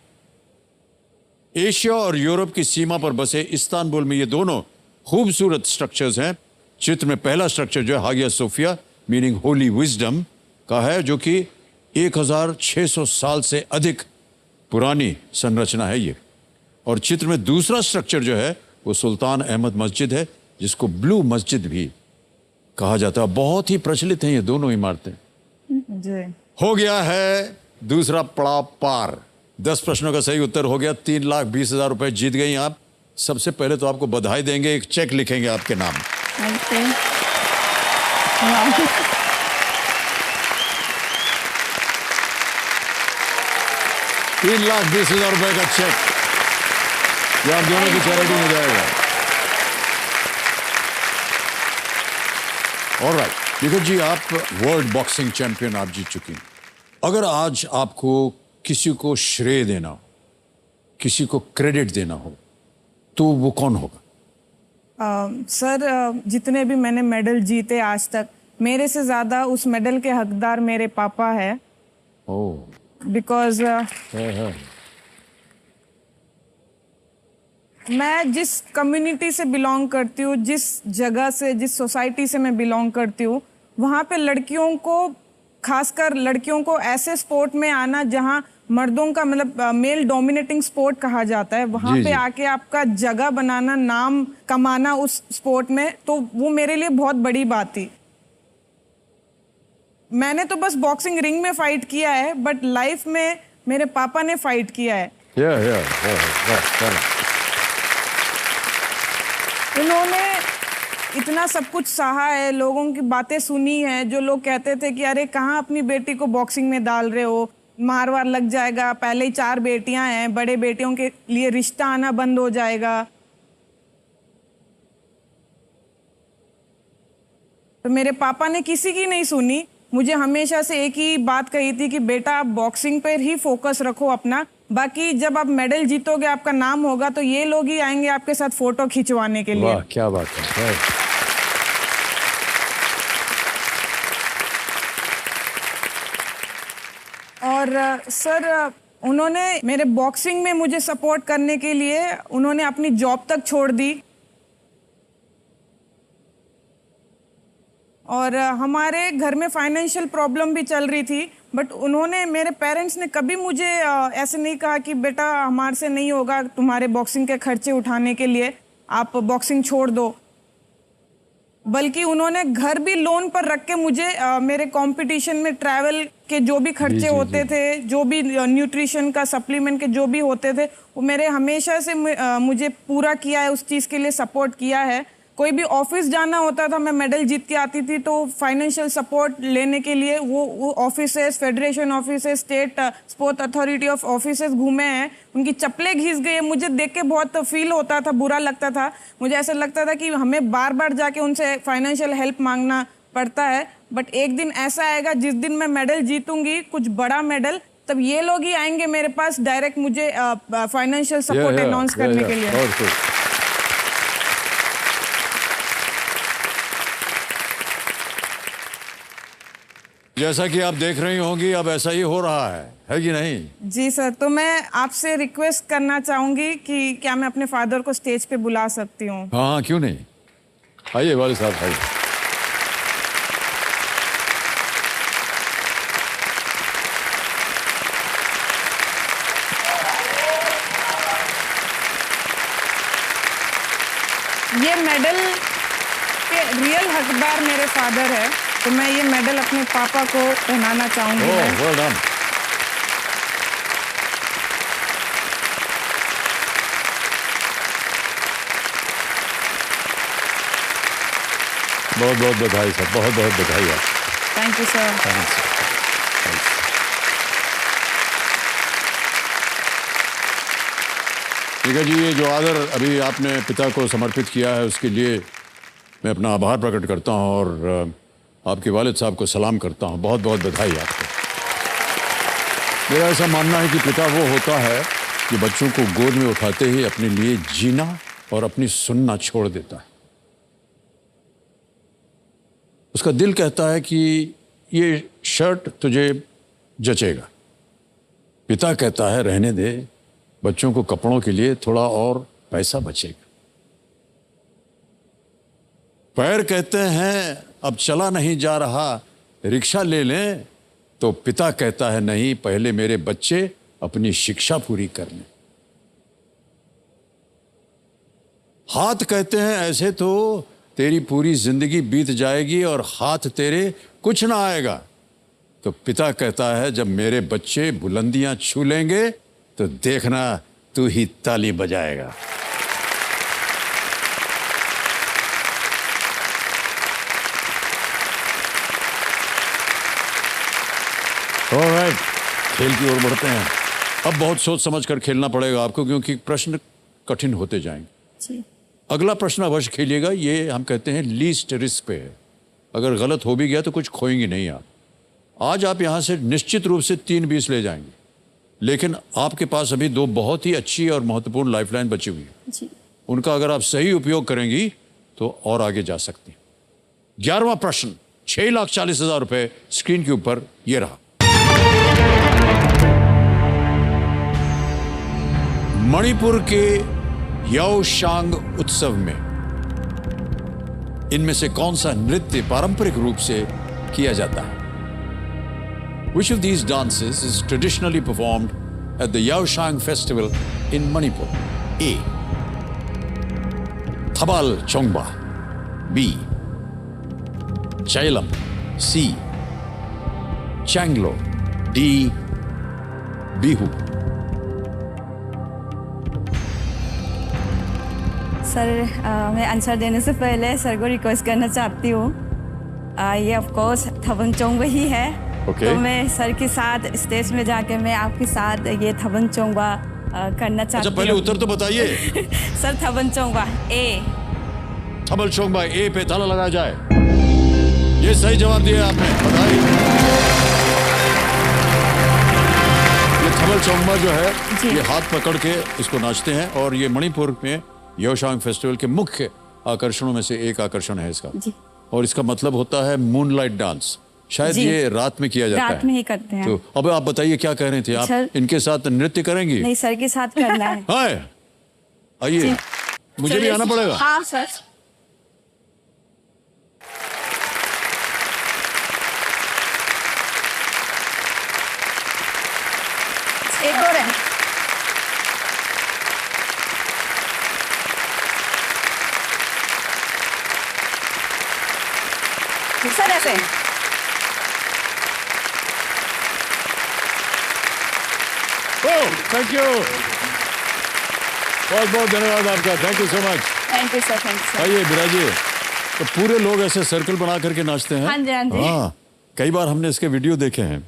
एशिया और यूरोप की सीमा पर बसे इस्तांबुल में ये दोनों खूबसूरत स्ट्रक्चर्स हैं। चित्र में पहला स्ट्रक्चर जो है Hagia Sophia meaning holy wisdom का है, जो कि 1600 साल से अधिक पुरानी संरचना है ये। और चित्र में दूसरा स्ट्रक्चर जो है वो सुल्तान अहमद मस्जिद है, जिसको ब्लू मस्जिद भी कहा जाता है। बहुत ही प्रचलित हैं ये दोनों इमारतें। जी हो गया है दूसरा पड़ाव पार। 10 प्रश्नों का सही उत्तर हो गया। 3,20,000 रुपए जीत गई आप। सबसे पहले तो आपको बधाई देंगे, एक चेक लिखेंगे आपके नाम। Thank you. 3,20,000 रुपए का चेक, ये आप दोनों की चैरिटी में जाएगा। ऑलराइट, देखो जी, आप वर्ल्ड बॉक्सिंग चैंपियन आप जीत चुकी हैं। अगर आज आपको किसी को श्रेय देना हो, किसी को क्रेडिट देना हो, तो वो कौन होगा? सर जितने भी मैंने मेडल जीते आज तक, मेरे से ज़्यादा उस मेडल के हकदार मेरे पापा है। ओह, बिकॉज है। मैं जिस कम्युनिटी से बिलोंग करती हूँ, जिस जगह से, जिस सोसाइटी से मैं बिलोंग करती हूँ, वहाँ पे लड़कियों को, खासकर लड़कियों को ऐसे स्पोर्ट में आना जहाँ मर्दों का मतलब मेल डोमिनेटिंग स्पोर्ट कहा जाता है, वहाँ जी, पे जी। आके आपका जगह बनाना, नाम कमाना उस स्पोर्ट में, तो वो मेरे लिए बहुत बड़ी बात थी। मैंने तो बस बॉक्सिंग रिंग में फाइट किया है, बट लाइफ में मेरे पापा ने फाइट किया है। उन्होंने इतना सब कुछ सहा है, लोगों की बातें सुनी है, जो लोग कहते थे कि अरे कहाँ अपनी बेटी को बॉक्सिंग में डाल रहे हो, मार वार लग जाएगा, पहले ही 4 बेटियां हैं, बड़े बेटियों के लिए रिश्ता आना बंद हो जाएगा। तो मेरे पापा ने किसी की नहीं सुनी, मुझे हमेशा से एक ही बात कही थी कि बेटा आप बॉक्सिंग पर ही फोकस रखो अपना, बाकी जब आप मेडल जीतोगे, आपका नाम होगा, तो ये लोग ही आएंगे आपके साथ फोटो खिंचवाने के लिए। वाह, क्या बात है। और सर उन्होंने मेरे बॉक्सिंग में मुझे सपोर्ट करने के लिए उन्होंने अपनी जॉब तक छोड़ दी। और हमारे घर में फाइनेंशियल प्रॉब्लम भी चल रही थी, बट उन्होंने, मेरे पेरेंट्स ने कभी मुझे ऐसे नहीं कहा कि बेटा हमारे से नहीं होगा तुम्हारे बॉक्सिंग के खर्चे उठाने के लिए, आप बॉक्सिंग छोड़ दो। बल्कि उन्होंने घर भी लोन पर रख के मुझे मेरे कंपटीशन में ट्रैवल के जो भी खर्चे होते थे, जो भी न्यूट्रिशन का सप्लीमेंट के जो भी होते थे, वो मेरे हमेशा से मुझे पूरा किया है, उस चीज़ के लिए सपोर्ट किया है। कोई भी ऑफिस जाना होता था, मैं मेडल जीत के आती थी, तो फाइनेंशियल सपोर्ट लेने के लिए वो offices, federation offices, state sports authority of offices घूमे हैं, उनकी चप्पलें घिस गई है। मुझे देख के बहुत फील होता था, बुरा लगता था, मुझे ऐसा लगता था कि हमें बार बार जाके उनसे फाइनेंशियल हेल्प मांगना पड़ता है। बट एक दिन ऐसा आएगा जिस दिन मैं मेडल जीतूंगी, कुछ बड़ा मेडल, तब ये लोग ही आएंगे मेरे पास डायरेक्ट मुझे फाइनेंशियल सपोर्ट अनाउंस करने के लिए। जैसा कि आप देख रही होंगी, अब ऐसा ही हो रहा है कि नहीं? जी सर, तो मैं आपसे रिक्वेस्ट करना चाहूंगी कि क्या मैं अपने फादर को स्टेज पे बुला सकती हूँ? हाँ, क्यों नहीं। आइए वाले साहब, आइए। ये मेडल के रियल हकदार मेरे फादर है, तो मैं ये मेडल अपने पापा को पहनाना चाहूंगी। मैं। well done. बहुत बहुत बधाई सर, बहुत बहुत बधाई आप। Thank you sir. ठीक है जी, ये जो आदर अभी आपने पिता को समर्पित किया है उसके लिए मैं अपना आभार प्रकट करता हूं और आपके वालिद साहब को सलाम करता हूं। बहुत बहुत बधाई आपको। मेरा ऐसा मानना है कि पिता वो होता है जो बच्चों को गोद में उठाते ही अपने लिए जीना और अपनी सुनना छोड़ देता है। उसका दिल कहता है कि ये शर्ट तुझे जचेगा, पिता कहता है रहने दे, बच्चों को कपड़ों के लिए थोड़ा और पैसा बचेगा। पैर कहते हैं अब चला नहीं जा रहा, रिक्शा ले लें, तो पिता कहता है नहीं, पहले मेरे बच्चे अपनी शिक्षा पूरी कर लें। हाथ कहते हैं ऐसे तो तेरी पूरी जिंदगी बीत जाएगी और हाथ तेरे कुछ ना आएगा, तो पिता कहता है जब मेरे बच्चे बुलंदियां छू लेंगे तो देखना तू ही ताली बजाएगा। ऑलराइट, खेल की ओर बढ़ते हैं। अब बहुत सोच समझ कर खेलना पड़ेगा आपको, क्योंकि प्रश्न कठिन होते जाएंगे। जी। अगला प्रश्न अवश्य खेलिएगा, ये हम कहते हैं लीस्ट रिस्क पे है। अगर गलत हो भी गया तो कुछ खोएंगे नहीं आप। आज आप यहां से निश्चित रूप से 3-20 ले जाएंगे, लेकिन आपके पास अभी 2 बहुत ही अच्छी और महत्वपूर्ण लाइफलाइन बची हुई है। जी। उनका अगर आप सही उपयोग करेंगी तो और आगे जा सकती हैं। 11वां प्रश्न, 6,40,000 रुपए स्क्रीन के ऊपर ये रहा। मणिपुर के याओशांग उत्सव में इनमें से कौन सा नृत्य पारंपरिक रूप से किया जाता है? Which of these dances is traditionally performed at the Yaoshang festival in Manipur? A. Thabal Chongba. B. Chailam. C. Changlo. D. Bihu. Sir मैं आंसर देने से पहले सर को रिक्वेस्ट करना चाहती हूँ। ये ऑफ कोर्स थबन चोंगबा ही है। Okay. तो मैं सर के साथ स्टेज में जाके मैं आपके साथ ये थबन चोंगबा करना चाहती हूँ। अच्छा, पहले उत्तर तो बताइए। सर थबन चोंगबा ए। थबल चोंगबा ए पे ताला लगाया जाए। ये सही जवाब दिया आपने, बधाई। ये थबल चोंगबा जो है जी। ये हाथ पकड़ के इसको नाचते हैं और ये मणिपुर में याओशांग फेस्टिवल के मुख्य आकर्षणों में से एक आकर्षण है इसका। जी। और इसका मतलब होता है मूनलाइट डांस। शायद जी। ये रात में किया जाता है। रात में ही करते हैं। तो अब आप बताइए क्या कह रहे थे आप? सर- इनके साथ नृत्य करेंगी? नहीं, सर के साथ करना है। हाय, आइए, मुझे भी आना पड़ेगा। हाँ सर। एक और है। सर ऐसे थैंक यू, बहुत बहुत धन्यवाद आपका, thank you so much. Thank you sir, thank you sir. आइए बिराजिए। तो पूरे लोग ऐसे सर्कल बना करके नाचते हैं। हाँ जी, हाँ जी। हाँ, कई बार हमने इसके वीडियो देखे हैं।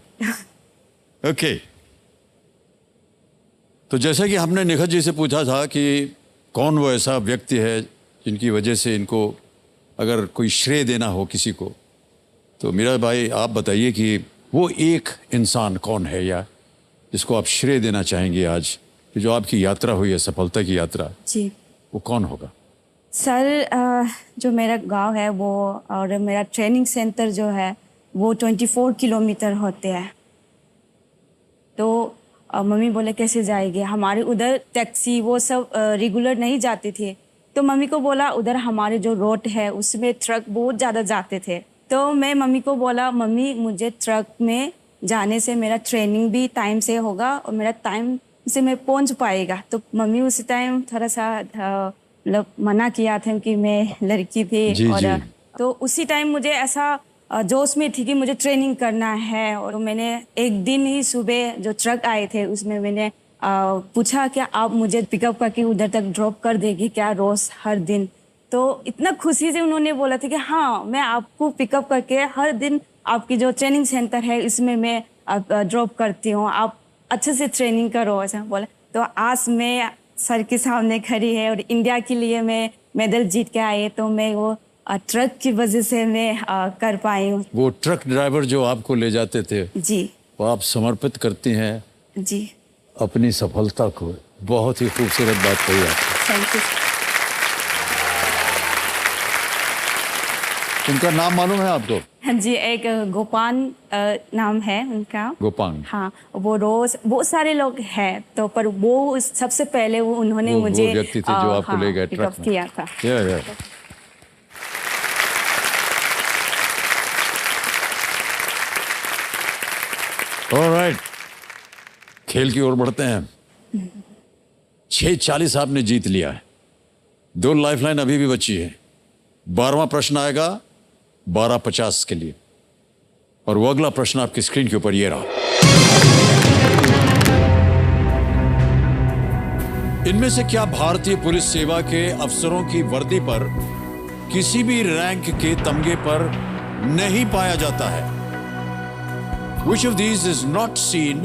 ओके, तो जैसे कि हमने निखत जी से पूछा था कि कौन वो ऐसा व्यक्ति है जिनकी वजह से इनको अगर कोई श्रेय देना हो किसी को, तो मीरा भाई आप बताइए कि वो एक इंसान कौन है या जिसको आप श्रेय देना चाहेंगे आज कि जो आपकी यात्रा हुई है, सफलता की यात्रा, जी। वो कौन होगा? सर जो मेरा गांव है वो और मेरा ट्रेनिंग सेंटर जो है वो 24 किलोमीटर होते हैं। तो मम्मी बोले कैसे जाएगी, हमारे उधर टैक्सी वो सब रेगुलर नहीं जाती थी। तो मम्मी को बोला उधर हमारे जो रोड है उसमें ट्रक बहुत ज़्यादा जाते थे। तो मैं मम्मी को बोला मम्मी मुझे ट्रक में जाने से मेरा ट्रेनिंग भी टाइम से होगा और मेरा टाइम से मैं पहुंच पाएगा। तो मम्मी उस टाइम थोड़ा सा मतलब मना किया था कि मैं लड़की थी। जी, और जी। तो उसी टाइम मुझे ऐसा जोश में थी कि मुझे ट्रेनिंग करना है। और मैंने एक दिन ही सुबह जो ट्रक आए थे उसमें मैंने पूछा क्या आप मुझे पिकअप करके उधर तक ड्रॉप कर देगी क्या रोज़ हर दिन। तो इतना खुशी से उन्होंने बोला था कि हाँ मैं आपको पिकअप करके हर दिन आपकी जो ट्रेनिंग सेंटर है इसमें मैं ड्रॉप करती हूँ, आप अच्छे से ट्रेनिंग करो, ऐसा बोला। तो आज मैं सर के सामने खड़ी है और इंडिया के लिए मैं मेडल जीत के आई, तो मैं वो ट्रक की वजह से मैं कर पाई हूँ। वो ट्रक ड्राइवर जो आपको ले जाते थे, जी वो आप समर्पित करती हैं जी, अपनी सफलता को। बहुत ही खूबसूरत बात कही आपने। Thank you. उनका नाम मालूम है आपको? हाँ जी, एक गोपान नाम है उनका। गोपांग। हाँ, वो रोज बहुत सारे लोग हैं, तो पर वो सबसे पहले वो उन्होंने मुझे वो व्यक्ति थे जो आपको ले गए ट्रक में। किया था। या। ऑलराइट, खेल की ओर बढ़ते हैं। 6:40 आपने जीत लिया है, 2 लाइफलाइन अभी भी बची है। 12वां प्रश्न आएगा 12:50 के लिए, और वो अगला प्रश्न आपकी स्क्रीन के ऊपर ये रहा। इनमें से क्या भारतीय पुलिस सेवा के अफसरों की वर्दी पर किसी भी रैंक के तमगे पर नहीं पाया जाता है? Which of these is not seen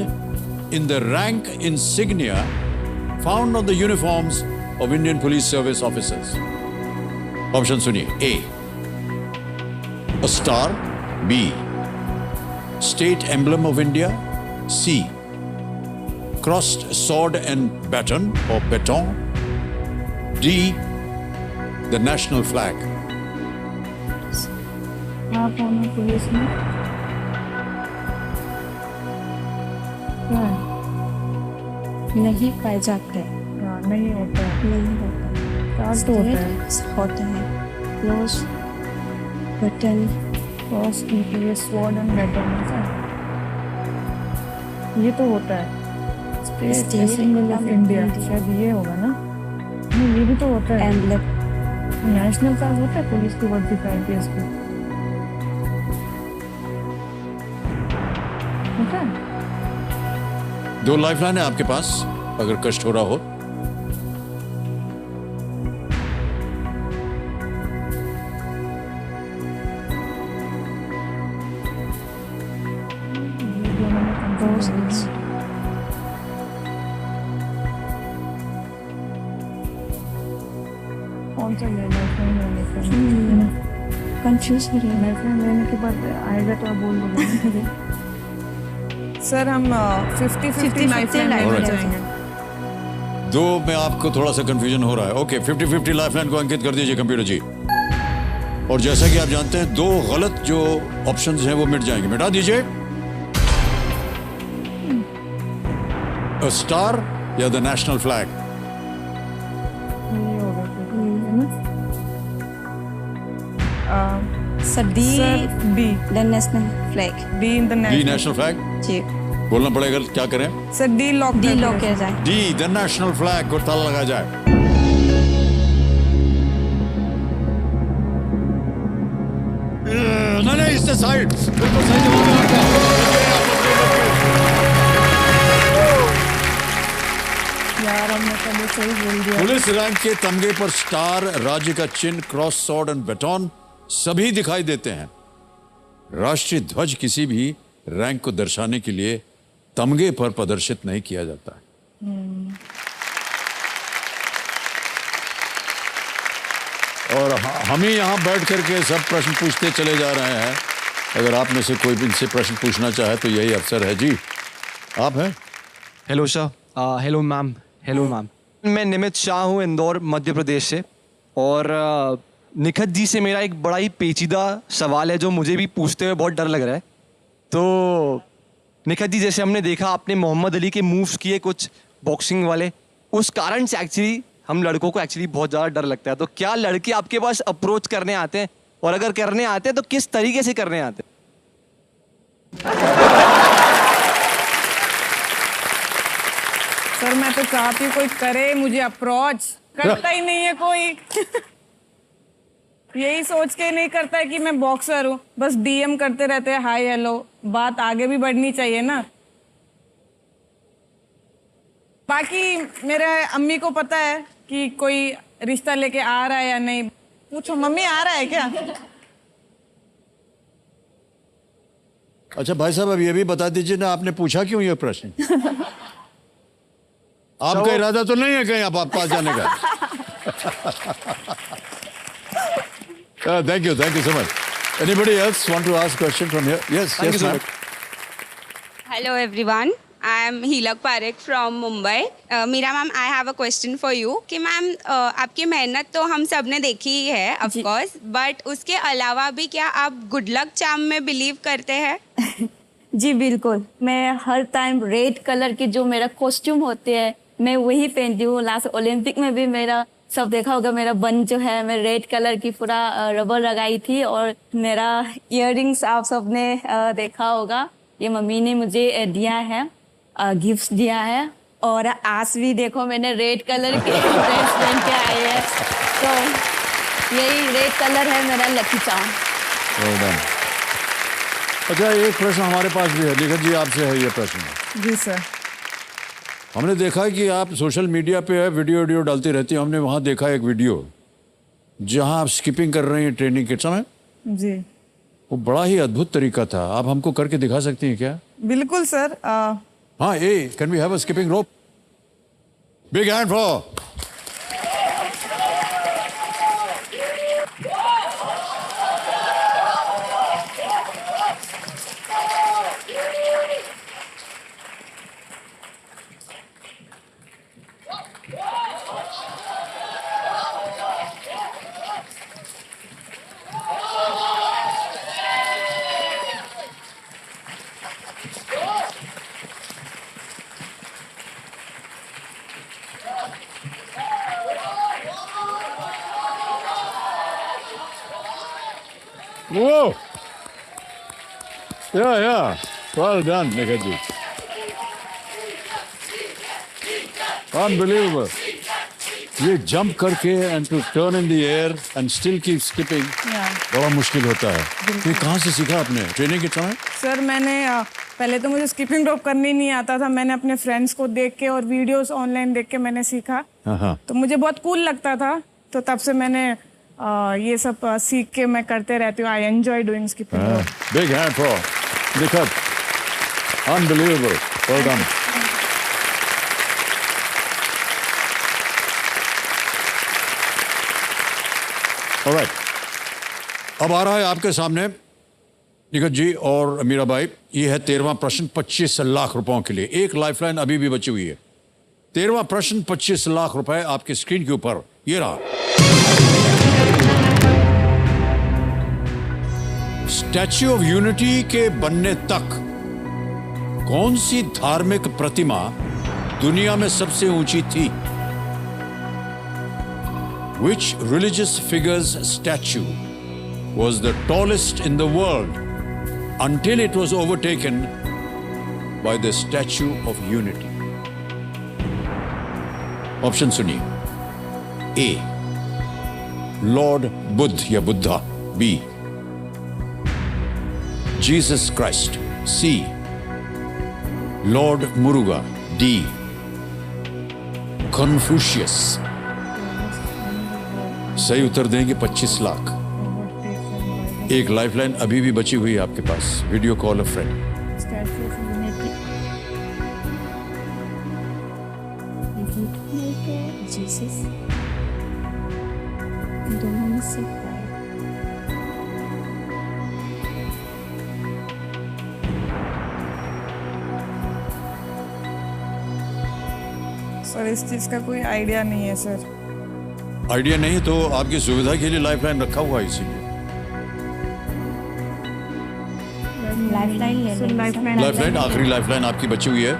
in the rank insignia found on the uniforms of Indian Police Service officers? Option सुनिए। A, a star. B, state emblem of India. C, crossed sword and baton or baton. D, the national flag. आप होना police में क्या है? नहीं पाए जाते, हाँ, नहीं होता है। नहीं होता। स्टार तो होता है। होता है क्लोज बटन। क्रॉस ये स्वॉर्ड एंड बैटन होता है। ये तो होता है स्टेट सिंबल ऑफ इंडिया, शायद ये होगा ना। नहीं, ये भी तो होता है। एम्बलम। नेशनल फ्लैग होता है पुलिस की वर्दी का, आईपीएस की होता है। 2 लाइफलाइन है आपके पास, अगर कष्ट हो रहा हो। कौन सा लेना कंफ्यूज हो रही है। लाइफलाइन लेने के बाद आएगा तो आप बोल दोगे। सर हम 50-50 लाइफलाइन लेना Alright. चाहेंगे। 2 में आपको थोड़ा सा कंफ्यूजन हो रहा है। ओके, 50-50 लाइफलाइन को अंकित कर दीजिए कंप्यूटर जी। और जैसा कि आप जानते हैं, 2 गलत जो ऑप्शंस हैं वो मिट जाएंगे। मिटा दीजिए। अ स्टार या द नेशनल फ्लैग? ये होगा फिर, है ना? Sir D, sir B, the national flag. D in the D national. National flag जी, बोलना पड़ेगा। क्या करें? Sir D lock D lock किया जाए। डी द नेशनल फ्लैग को ताला लगा जाए। नहीं, इससे साइड। बिल्कुल सही जवाब है यार हमने पहले सही बोल दिया। पुलिस रैंक के तमगे पर स्टार, राज्य का चिन्ह, क्रॉस स्वॉर्ड एंड बैटन सभी दिखाई देते हैं। राष्ट्रीय ध्वज किसी भी रैंक को दर्शाने के लिए तमगे पर प्रदर्शित नहीं किया जाता है। और हम ही यहां बैठ करके सब प्रश्न पूछते चले जा रहे हैं। अगर आप में से कोई भी इनसे प्रश्न पूछना चाहे तो यही अवसर है। जी, आप हैं? Hello sir. Hello ma'am. Hello ma'am, मैं निमित शाह हूँ, इंदौर मध्य प्रदेश से। और निखत जी से मेरा एक बड़ा ही पेचीदा सवाल है जो मुझे भी पूछते हुए बहुत डर लग रहा है। तो निखत जी, जैसे हमने देखा आपने मोहम्मद अली के मूव्स किए कुछ बॉक्सिंग वाले, उस कारण से एक्चुअली हम लड़कों को एक्चुअली बहुत ज़्यादा डर लगता है। तो क्या लड़के आपके पास अप्रोच करने आते हैं, और अगर करने आते हैं तो किस तरीके से करने आते हैं? सर मैं तो चाहती हूँ कोई करे मुझे अप्रोच, करता ही नहीं है कोई। यही सोच के नहीं करता है कि मैं बॉक्सर हूँ, बस डीएम करते रहते हैं, हाय हेलो। बात आगे भी बढ़नी चाहिए ना। बाकी मेरे अम्मी को पता है कि कोई रिश्ता लेके आ रहा है या नहीं। पूछो, मम्मी आ रहा है क्या? अच्छा भाई साहब, अब ये भी बता दीजिए ना, आपने पूछा क्यों ये प्रश्न? आपका इरादा तो नहीं है कहीं आप पास जाने का? Thank you so much. Anybody else want to ask question from here? Yes, Thank yes, you so ma'am. much. Hello everyone, I am Hilak Parekh from Mumbai. Mira ma'am, I have a question for you कि ma'am आपकी मेहनत तो हम सब ने देखी ही है of course, but उसके अलावा भी क्या आप गुड लक चार्म में बिलीव करते हैं? जी बिल्कुल, मैं हर टाइम रेड कलर के जो मेरा कॉस्ट्यूम होते हैं मैं वही पहनती हूँ. लास्ट ओलंपिक में भी मेरा सब देखा होगा, मेरा बन जो है मैं रेड कलर की पूरा रबर लगाई थी, और मेरा इयररिंग्स आप सब ने देखा होगा, ये मम्मी ने मुझे दिया है, गिफ्ट दिया है. और आज भी देखो मैंने रेड कलर के ड्रेस पहन के आई है, तो यही रेड कलर है मेरा लकी चार्म. Well done. अच्छा, एक प्रश्न हमारे पास भी है. निखत जी, आपसे है ये प्रश्न. जी सर. हमने देखा है कि आप सोशल मीडिया पे वीडियो डालती रहती हैं. हमने वहाँ देखा एक वीडियो जहाँ आप स्किपिंग कर रही हैं ट्रेनिंग के समय. जी वो बड़ा ही अद्भुत तरीका था. आप हमको करके दिखा सकती हैं क्या? बिल्कुल सर. हाँ, a can we have a skipping rope? Big hand for. Whoa! Yeah. Well done, Nikhil ji. Unbelievable. ये जंप करके and to turn in the air and still keep skipping बड़ा मुश्किल होता है. ये कहाँ से सीखा आपने ट्रेनिंग के समय? सर मैंने पहले तो मुझे स्किपिंग रोप करनी नहीं आता था. मैंने अपने फ्रेंड्स को देख के और वीडियोस ऑनलाइन देख के मैंने सीखा. हाँ. तो मुझे बहुत कूल लगता था, तो तब से मैंने ये सब सीख के मैं करते रहती हूँ. I enjoy doing skipping rope. Big hand for Nikhat. Unbelievable. Well done. Alright, अब आ रहा है आपके सामने निखत जी और मीरा भाई. ये है 13वां प्रश्न 25 लाख रुपयों के लिए. एक लाइफलाइन अभी भी बची हुई है. 13वां प्रश्न 25 लाख रुपए आपकी स्क्रीन के ऊपर. ये रहा. स्टैच्यू ऑफ यूनिटी के बनने तक कौन सी धार्मिक प्रतिमा दुनिया में सबसे ऊंची थी? Which religious figure's statue was the tallest in the world until it was overtaken by the Statue of Unity? Option सुनिए. A. Lord Buddha या Buddha. B. Jesus Christ. C. Lord Muruga. D. Confucius. सही उत्तर देंगे 25 लाख. एक lifeline अभी भी बची हुई है आपके पास. Video call a friend. Statue of unity. Jesus. दोनों में से सर इस चीज का कोई आइडिया नहीं है सर. आइडिया नहीं तो आपकी सुविधा के लिए लाइफलाइन रखा हुआ है इसीलिए. लाइफलाइन लाइफलाइन आखिरी लाइफलाइन आपकी बची हुई है.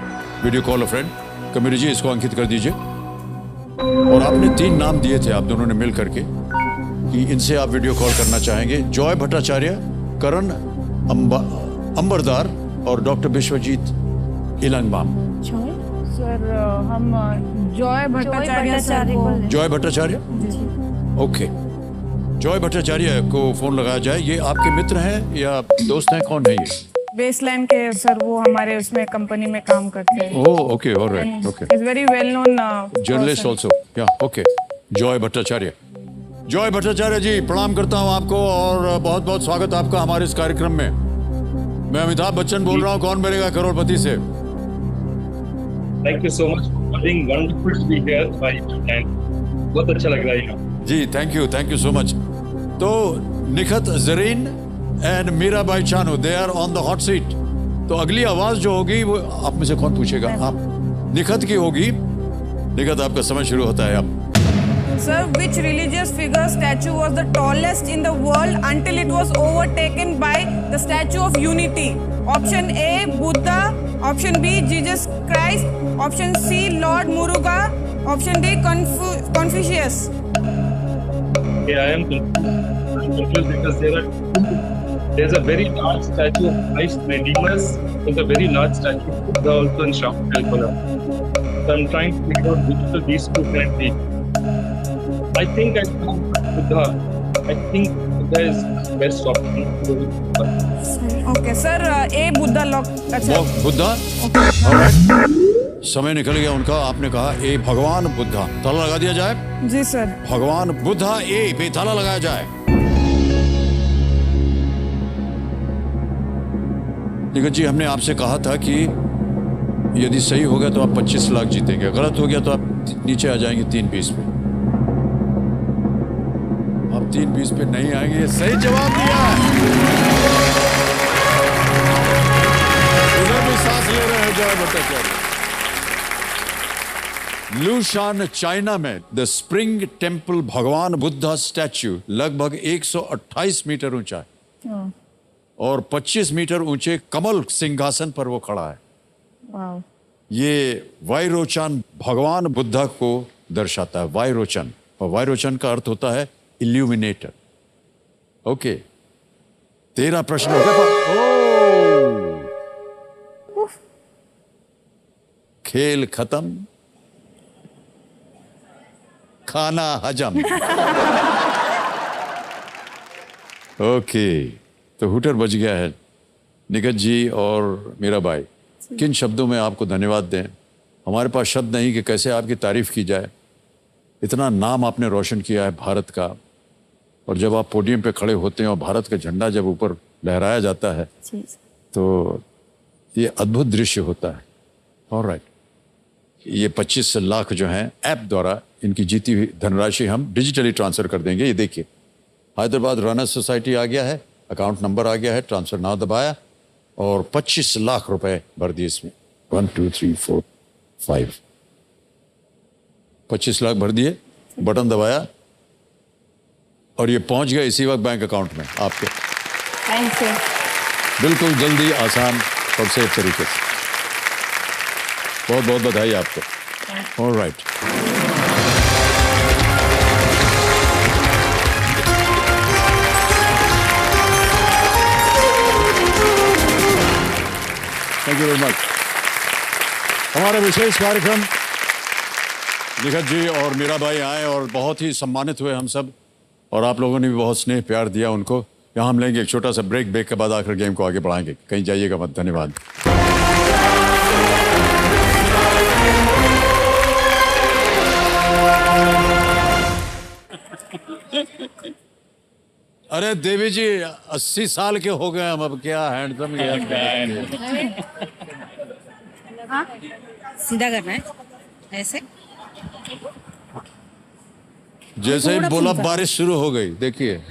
Video call a friend. Committee जी इसको अंकित कर दीजिए. और आपने 3 नाम दिए थे आप दोनों ने मिल करके कि इनसे आप वीडियो कॉल करना चाहेंगे. जॉय भट्टाचार्य, करण अंबरदार और डॉक्टर विश्वजीत इलंगबाम. सर हम जॉय भट्टाचार्य सर को. Joy Bhattacharya. Okay, Joy Bhattacharya को फोन लगाया जाए. ये आपके मित्र हैं या दोस्त हैं, कौन है ये? बेसलाइन के सर, वो हमारे उसमें कंपनी में काम करते हैं. Oh okay, alright. Okay, is very well known journalist also. Yeah okay. Joy Bhattacharya. Joy Bhattacharya ji, प्रणाम करता हूं आपको और बहुत बहुत स्वागत आपका हमारे इस कार्यक्रम में। मैं अमिताभ बच्चन बोल रहा हूं कौन बनेगा करोड़पति से। Thank you so much for coming, wonderful to be here by you and बहुत अच्छा लग रहा है जी। Thank you so much. तो Nikhat Zareen and Mirabai Chanu, they are on the hot seat. तो अगली आवाज जो होगी वो आप में से कौन पूछेगा? आप निखत की होगी। निखत, आपका समय शुरू होता है अब। Sir, which religious figure statue was the tallest in the world until it was overtaken by the Statue of Unity? Option A, Buddha. Option B, Jesus Christ. Option C, Lord Muruga. Option D, Confucius. Yeah, I am confused because there's a very large statue of Christ Redeemers. There's a very large statue of Buddha also in Sham Calcutta. So I'm trying to figure out which of these two can be. I think I found Buddha. I think Buddha is the best option. Okay, sir. A, Buddha lock. अच्छा. Buddha. Alright. समय निकल गया उनका। आपने कहा ए, भगवान बुद्धा। ताला लगा दिया जाए? जी सर। भगवान बुद्धा ए पे ताला लगाया जाए। निखत जी, हमने आपसे कहा था कि यदि सही हो गया तो आप 25 लाख जीतेंगे, गलत हो गया तो आप नीचे आ जाएंगे 320 पे। आप 320 पे नहीं आएंगे। सही जवाब दिया। उधर भी सांस ले रहे हैं जॉय भट्टाचार्य। लूशान, चाइना में द स्प्रिंग टेम्पल भगवान बुद्धा स्टैच्यू लगभग 128 मीटर ऊंचा है और 25 मीटर ऊंचे कमल सिंहासन पर वो खड़ा है। Wow. ये वाइरोचन भगवान बुद्धा को दर्शाता है। वाइरोचन, और वाइरोचन का अर्थ होता है इल्यूमिनेटर। ओके, 13 प्रश्न हो गया। खेल खत्म, खाना हजम। ओके, तो हुटर बज गया है। निखत जी और मीराबाई, किन शब्दों में आपको धन्यवाद दें? हमारे पास शब्द नहीं कि कैसे आपकी तारीफ की जाए। इतना नाम आपने रोशन किया है भारत का, और जब आप पोडियम पे खड़े होते हैं और भारत का झंडा जब ऊपर लहराया जाता है तो ये अद्भुत दृश्य होता है। ऑलराइट, ये 25 लाख जो हैं ऐप द्वारा इनकी जीती हुई धनराशि हम डिजिटली ट्रांसफर कर देंगे। ये देखिए, हैदराबाद रनर्स सोसाइटी आ गया है, अकाउंट नंबर आ गया है, ट्रांसफर नाउ दबाया और 25 लाख रुपए भर दिए इसमें। 1 2 3 4 5 25 लाख भर दिए, बटन दबाया और ये पहुंच गया इसी वक्त बैंक अकाउंट में आपके। Thank you. बिल्कुल जल्दी, आसान और सेफ तरीके से। बहुत बहुत बधाई आपको। Alright, thank you very much. हमारे विशेष कार्यक्रम निखत जी और मीराबाई आए और बहुत ही सम्मानित हुए हम सब, और आप लोगों ने भी बहुत स्नेह प्यार दिया उनको। यहाँ हम लेंगे एक छोटा सा ब्रेक के बाद आकर गेम को आगे बढ़ाएंगे। कहीं जाइएगा मत। धन्यवाद। अरे देवी जी, 80 साल के हो गए हम, अब क्या हैंडसम सीधा करना है ऐसे। जैसे ही बोला बारिश शुरू हो गई। देखिए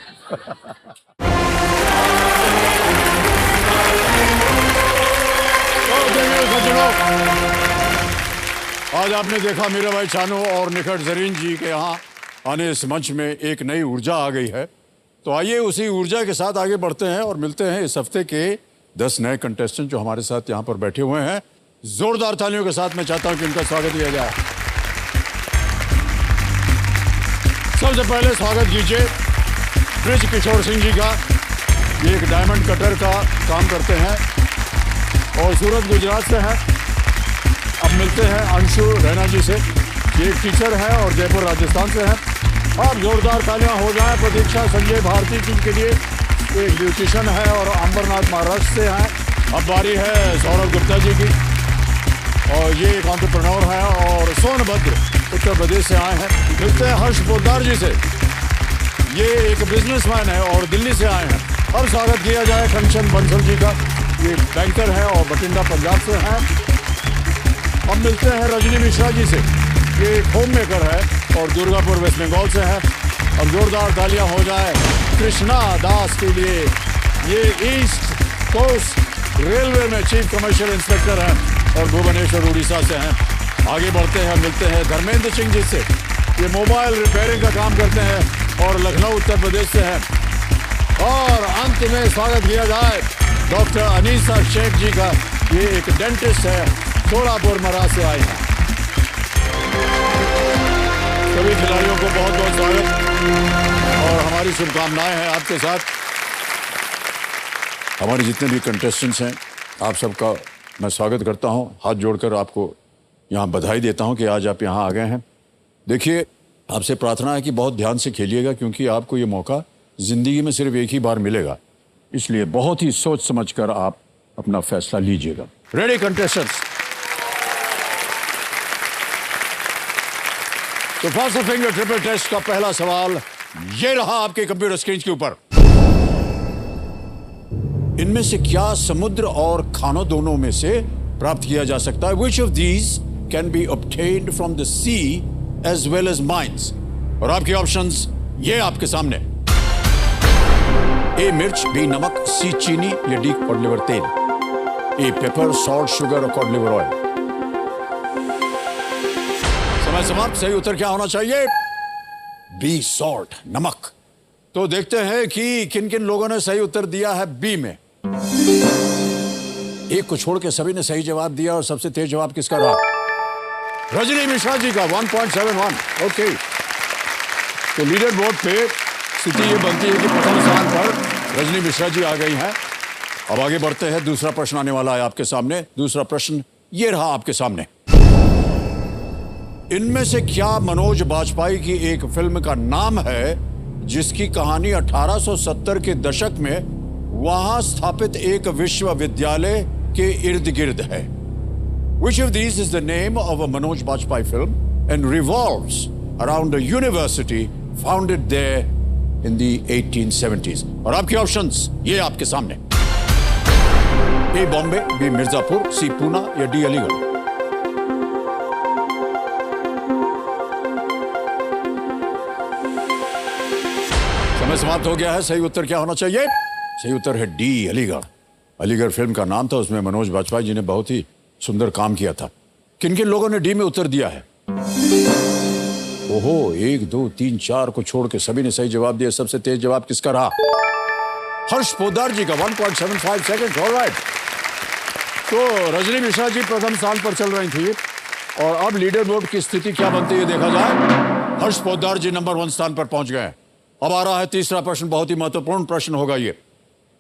आज आपने देखा मीराबाई चानू और निखत जरीन जी के यहाँ आने इस मंच में एक नई ऊर्जा आ गई है। तो आइए उसी ऊर्जा के साथ आगे बढ़ते हैं और मिलते हैं इस हफ्ते के 10 नए कंटेस्टेंट जो हमारे साथ यहाँ पर बैठे हुए हैं। जोरदार तालियों के साथ मैं चाहता हूँ कि इनका स्वागत किया जाए। सबसे पहले स्वागत कीजिए ब्रिज किशोर सिंह जी का। ये एक डायमंड कटर का काम करते हैं और सूरत गुजरात से हैं। अब मिलते हैं अंशु रैना जी से। ये एक टीचर है और जयपुर राजस्थान से हैं। अब जोरदार तालियां हो जाए प्रतीक्षा संजय भारती जी के लिए। एक ब्यूटिशियन है और अंबरनाथ महाराष्ट्र से हैं। अब बारी है सौरभ गुप्ता जी की और ये एक एंटरप्रेन्योर है और सोनभद्र उत्तर प्रदेश से आए हैं। मिलते हैं हर्ष पोद्दार जी से। ये एक बिजनेसमैन है और दिल्ली से आए हैं। अब स्वागत किया जाए कंचन बंसल जी का। ये बैंकर है और बठिंडा पंजाब से हैं। अब मिलते हैं रजनी मिश्रा जी से। ये एक होम मेकर है और दुर्गापुर वेस्ट बंगाल से है। अब जोरदार तालियां हो जाए कृष्णा दास के लिए। ये ईस्ट कोस्ट रेलवे में चीफ कमर्शियल इंस्पेक्टर हैं और भुवनेश्वर उड़ीसा से हैं। आगे बढ़ते हैं, मिलते हैं धर्मेंद्र सिंह जी से। ये मोबाइल रिपेयरिंग का काम करते हैं और लखनऊ उत्तर प्रदेश से हैं। और अंत में स्वागत किया जाए डॉक्टर अनीसा शेख जी का। ये एक डेंटिस्ट है, सोलापुर मरा से आए हैं। सभी खिलाड़ियों को बहुत बहुत स्वागत और हमारी शुभकामनाएं हैं आपके साथ। हमारे जितने भी कंटेस्टेंट्स हैं, आप सबका मैं स्वागत करता हूं। हाथ जोड़कर आपको यहां बधाई देता हूं कि आज आप यहां आ गए हैं। देखिए, आपसे प्रार्थना है कि बहुत ध्यान से खेलिएगा, क्योंकि आपको ये मौका जिंदगी में सिर्फ एक ही बार मिलेगा। इसलिए बहुत ही सोच समझकर आप अपना फैसला लीजिएगा। Ready contestants? तो फास्ट फिंगर ट्रिपल टेस्ट का पहला सवाल ये रहा आपके कंप्यूटर स्क्रीन के ऊपर। इनमें से क्या समुद्र और खानों दोनों में से प्राप्त किया जा सकता है? Which of these can be obtained from the sea as well as mines? और आपके ऑप्शंस ये आपके सामने। ए मिर्च, बी नमक, सी चीनी या डी कॉड लिवर तेल। ए पेपर, सॉल्ट, शुगर और कॉड लिवर ऑयल। समय समाप्त। सही उत्तर क्या होना चाहिए? बी सॉल्ट, नमक। तो देखते हैं कि किन किन लोगों ने सही उत्तर दिया है बी में। एक को छोड़ के सभी ने सही जवाब दिया और सबसे तेज जवाब किसका रहा? रजनी मिश्रा जी का 1.71। ओके, तो लीडर बोर्ड पे स्थिति ये बनती है कि प्रथम स्थान पर रजनी मिश्रा जी आ गई हैं। अब आगे बढ़ते हैं, दूसरा प्रश्न आने वाला है आपके सामने। दूसरा प्रश्न ये रहा आपके सामने। इनमें से क्या मनोज बाजपेयी की एक फिल्म का नाम है जिसकी कहानी 1870 के दशक में वहां स्थापित एक विश्वविद्यालय के इर्द गिर्द है? Which of these is the name of a Manoj Bajpayee film and revolves around a university founded there in the 1870s? और आपके ऑप्शंस ये आपके सामने। ए बॉम्बे, बी मिर्जापुर, सी पूना या डी अलीगढ़। समय समाप्त हो गया है। सही उत्तर क्या होना चाहिए? सही उत्तर है डी अलीगढ़। अलीगढ़ फिल्म का नाम था, उसमें मनोज बाजपेयी जी ने बहुत ही सुंदर काम किया था। किन किन लोगों ने डी में उत्तर दिया है? ओहो, 1 2 3 4 को छोड़ के सभी ने सही जवाब दिया। सबसे तेज जवाब किसका रहा? हर्ष पोद्दार जी का 1.75 सेकंड। ऑलराइट, तो रजनी मिश्रा जी प्रथम स्थान पर चल रही थी और अब लीडर बोर्ड की स्थिति क्या बनती है देखा जाए। हर्ष पोद्दार जी नंबर 1 स्थान पर पहुंच गए। अब आ रहा है तीसरा प्रश्न, बहुत ही महत्वपूर्ण प्रश्न होगा ये।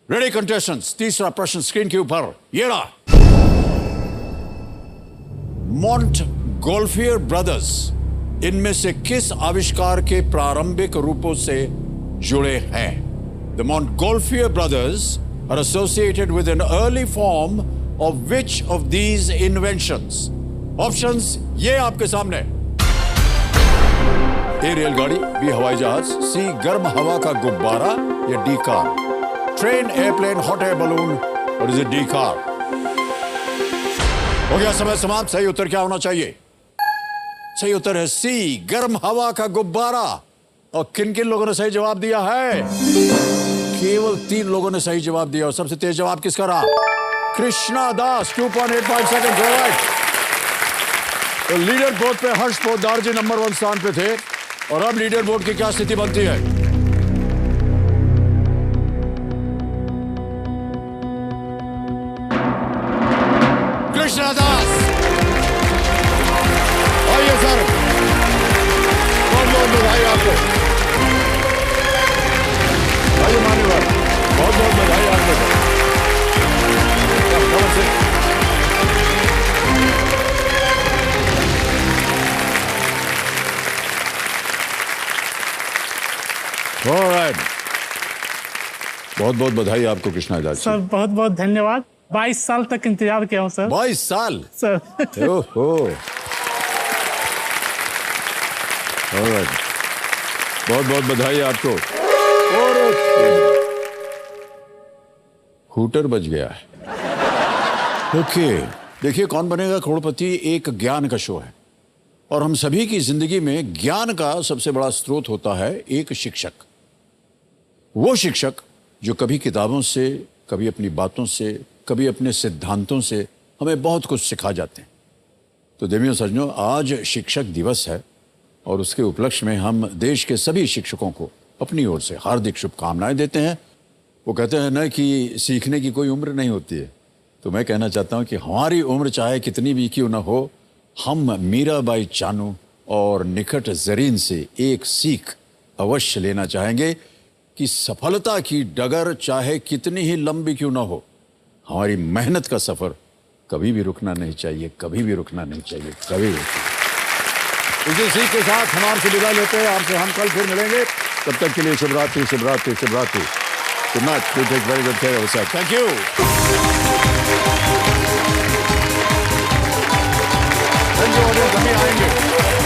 रेडी कंटेस्टेंट्स, तीसरा प्रश्न स्क्रीन के ऊपर ये रहा। मोंटगोल्फियर ब्रदर्स इनमें से किस आविष्कार के प्रारंभिक रूपों से जुड़े हैं? The Montgolfier brothers are associated with an early form of which of these inventions? Options ये आपके सामने। ए रेलगाड़ी, बी हवाई जहाज, सी गर्म हवा का गुब्बारा या D car. Train, airplane, hot air balloon और इज इट डी कार? हो गया समय समाप्त। सही उत्तर क्या होना चाहिए? सही उत्तर है सी गर्म हवा का गुब्बारा। और किन किन लोगों ने सही जवाब दिया है? केवल 3 लोगों ने सही जवाब दिया और सबसे तेज जवाब किसका रहा? कृष्णा दास, 2.85 सेकंड। ऑलराइट, तो लीडर बोर्ड पे हर्ष पोद्दार जी नंबर 1 स्थान पे थे और अब लीडर बोर्ड की क्या स्थिति बनती है? कृष्णा दास, आइए सर, बहुत बहुत बधाई आपको। आइए मान्यवर, बहुत बहुत बधाई आपको। ऑलराइट, बहुत बहुत बधाई आपको कृष्णा दास। सर बहुत बहुत धन्यवाद। 22 साल तक इंतजार किया हूँ सर। 22 साल सर। ओहो, ऑलराइट, बहुत बहुत बधाई आपको। हूटर बज गया है। ओके, देखिए कौन बनेगा करोड़पति एक ज्ञान का शो है और हम सभी की जिंदगी में ज्ञान का सबसे बड़ा स्रोत होता है एक शिक्षक। वो शिक्षक जो कभी किताबों से, कभी अपनी बातों से, कभी अपने सिद्धांतों से हमें बहुत कुछ सिखा जाते हैं। तो देवियों सज्जनों, आज शिक्षक दिवस है और उसके उपलक्ष्य में हम देश के सभी शिक्षकों को अपनी ओर से हार्दिक शुभकामनाएं देते हैं। वो कहते हैं ना कि सीखने की कोई उम्र नहीं होती है, तो मैं कहना चाहता हूं कि हमारी उम्र चाहे कितनी भी क्यों ना हो, हम मीराबाई चानू और निकट जरीन से एक सीख अवश्य लेना चाहेंगे कि सफलता की डगर चाहे कितनी ही लंबी क्यों ना हो, हमारी मेहनत का सफर कभी भी रुकना नहीं चाहिए, कभी भी रुकना नहीं चाहिए, कभी भी। इसी सीख के साथ हम आपसे विदा लेते हैं। आपसे हम कल फिर मिलेंगे। तब तक के लिए शुभ रात्रि, शुभ रात्रि, शुभ रात्रि। Good night, you take very good care of yourself. Thank you. Thank you, audience, हम आएंगे।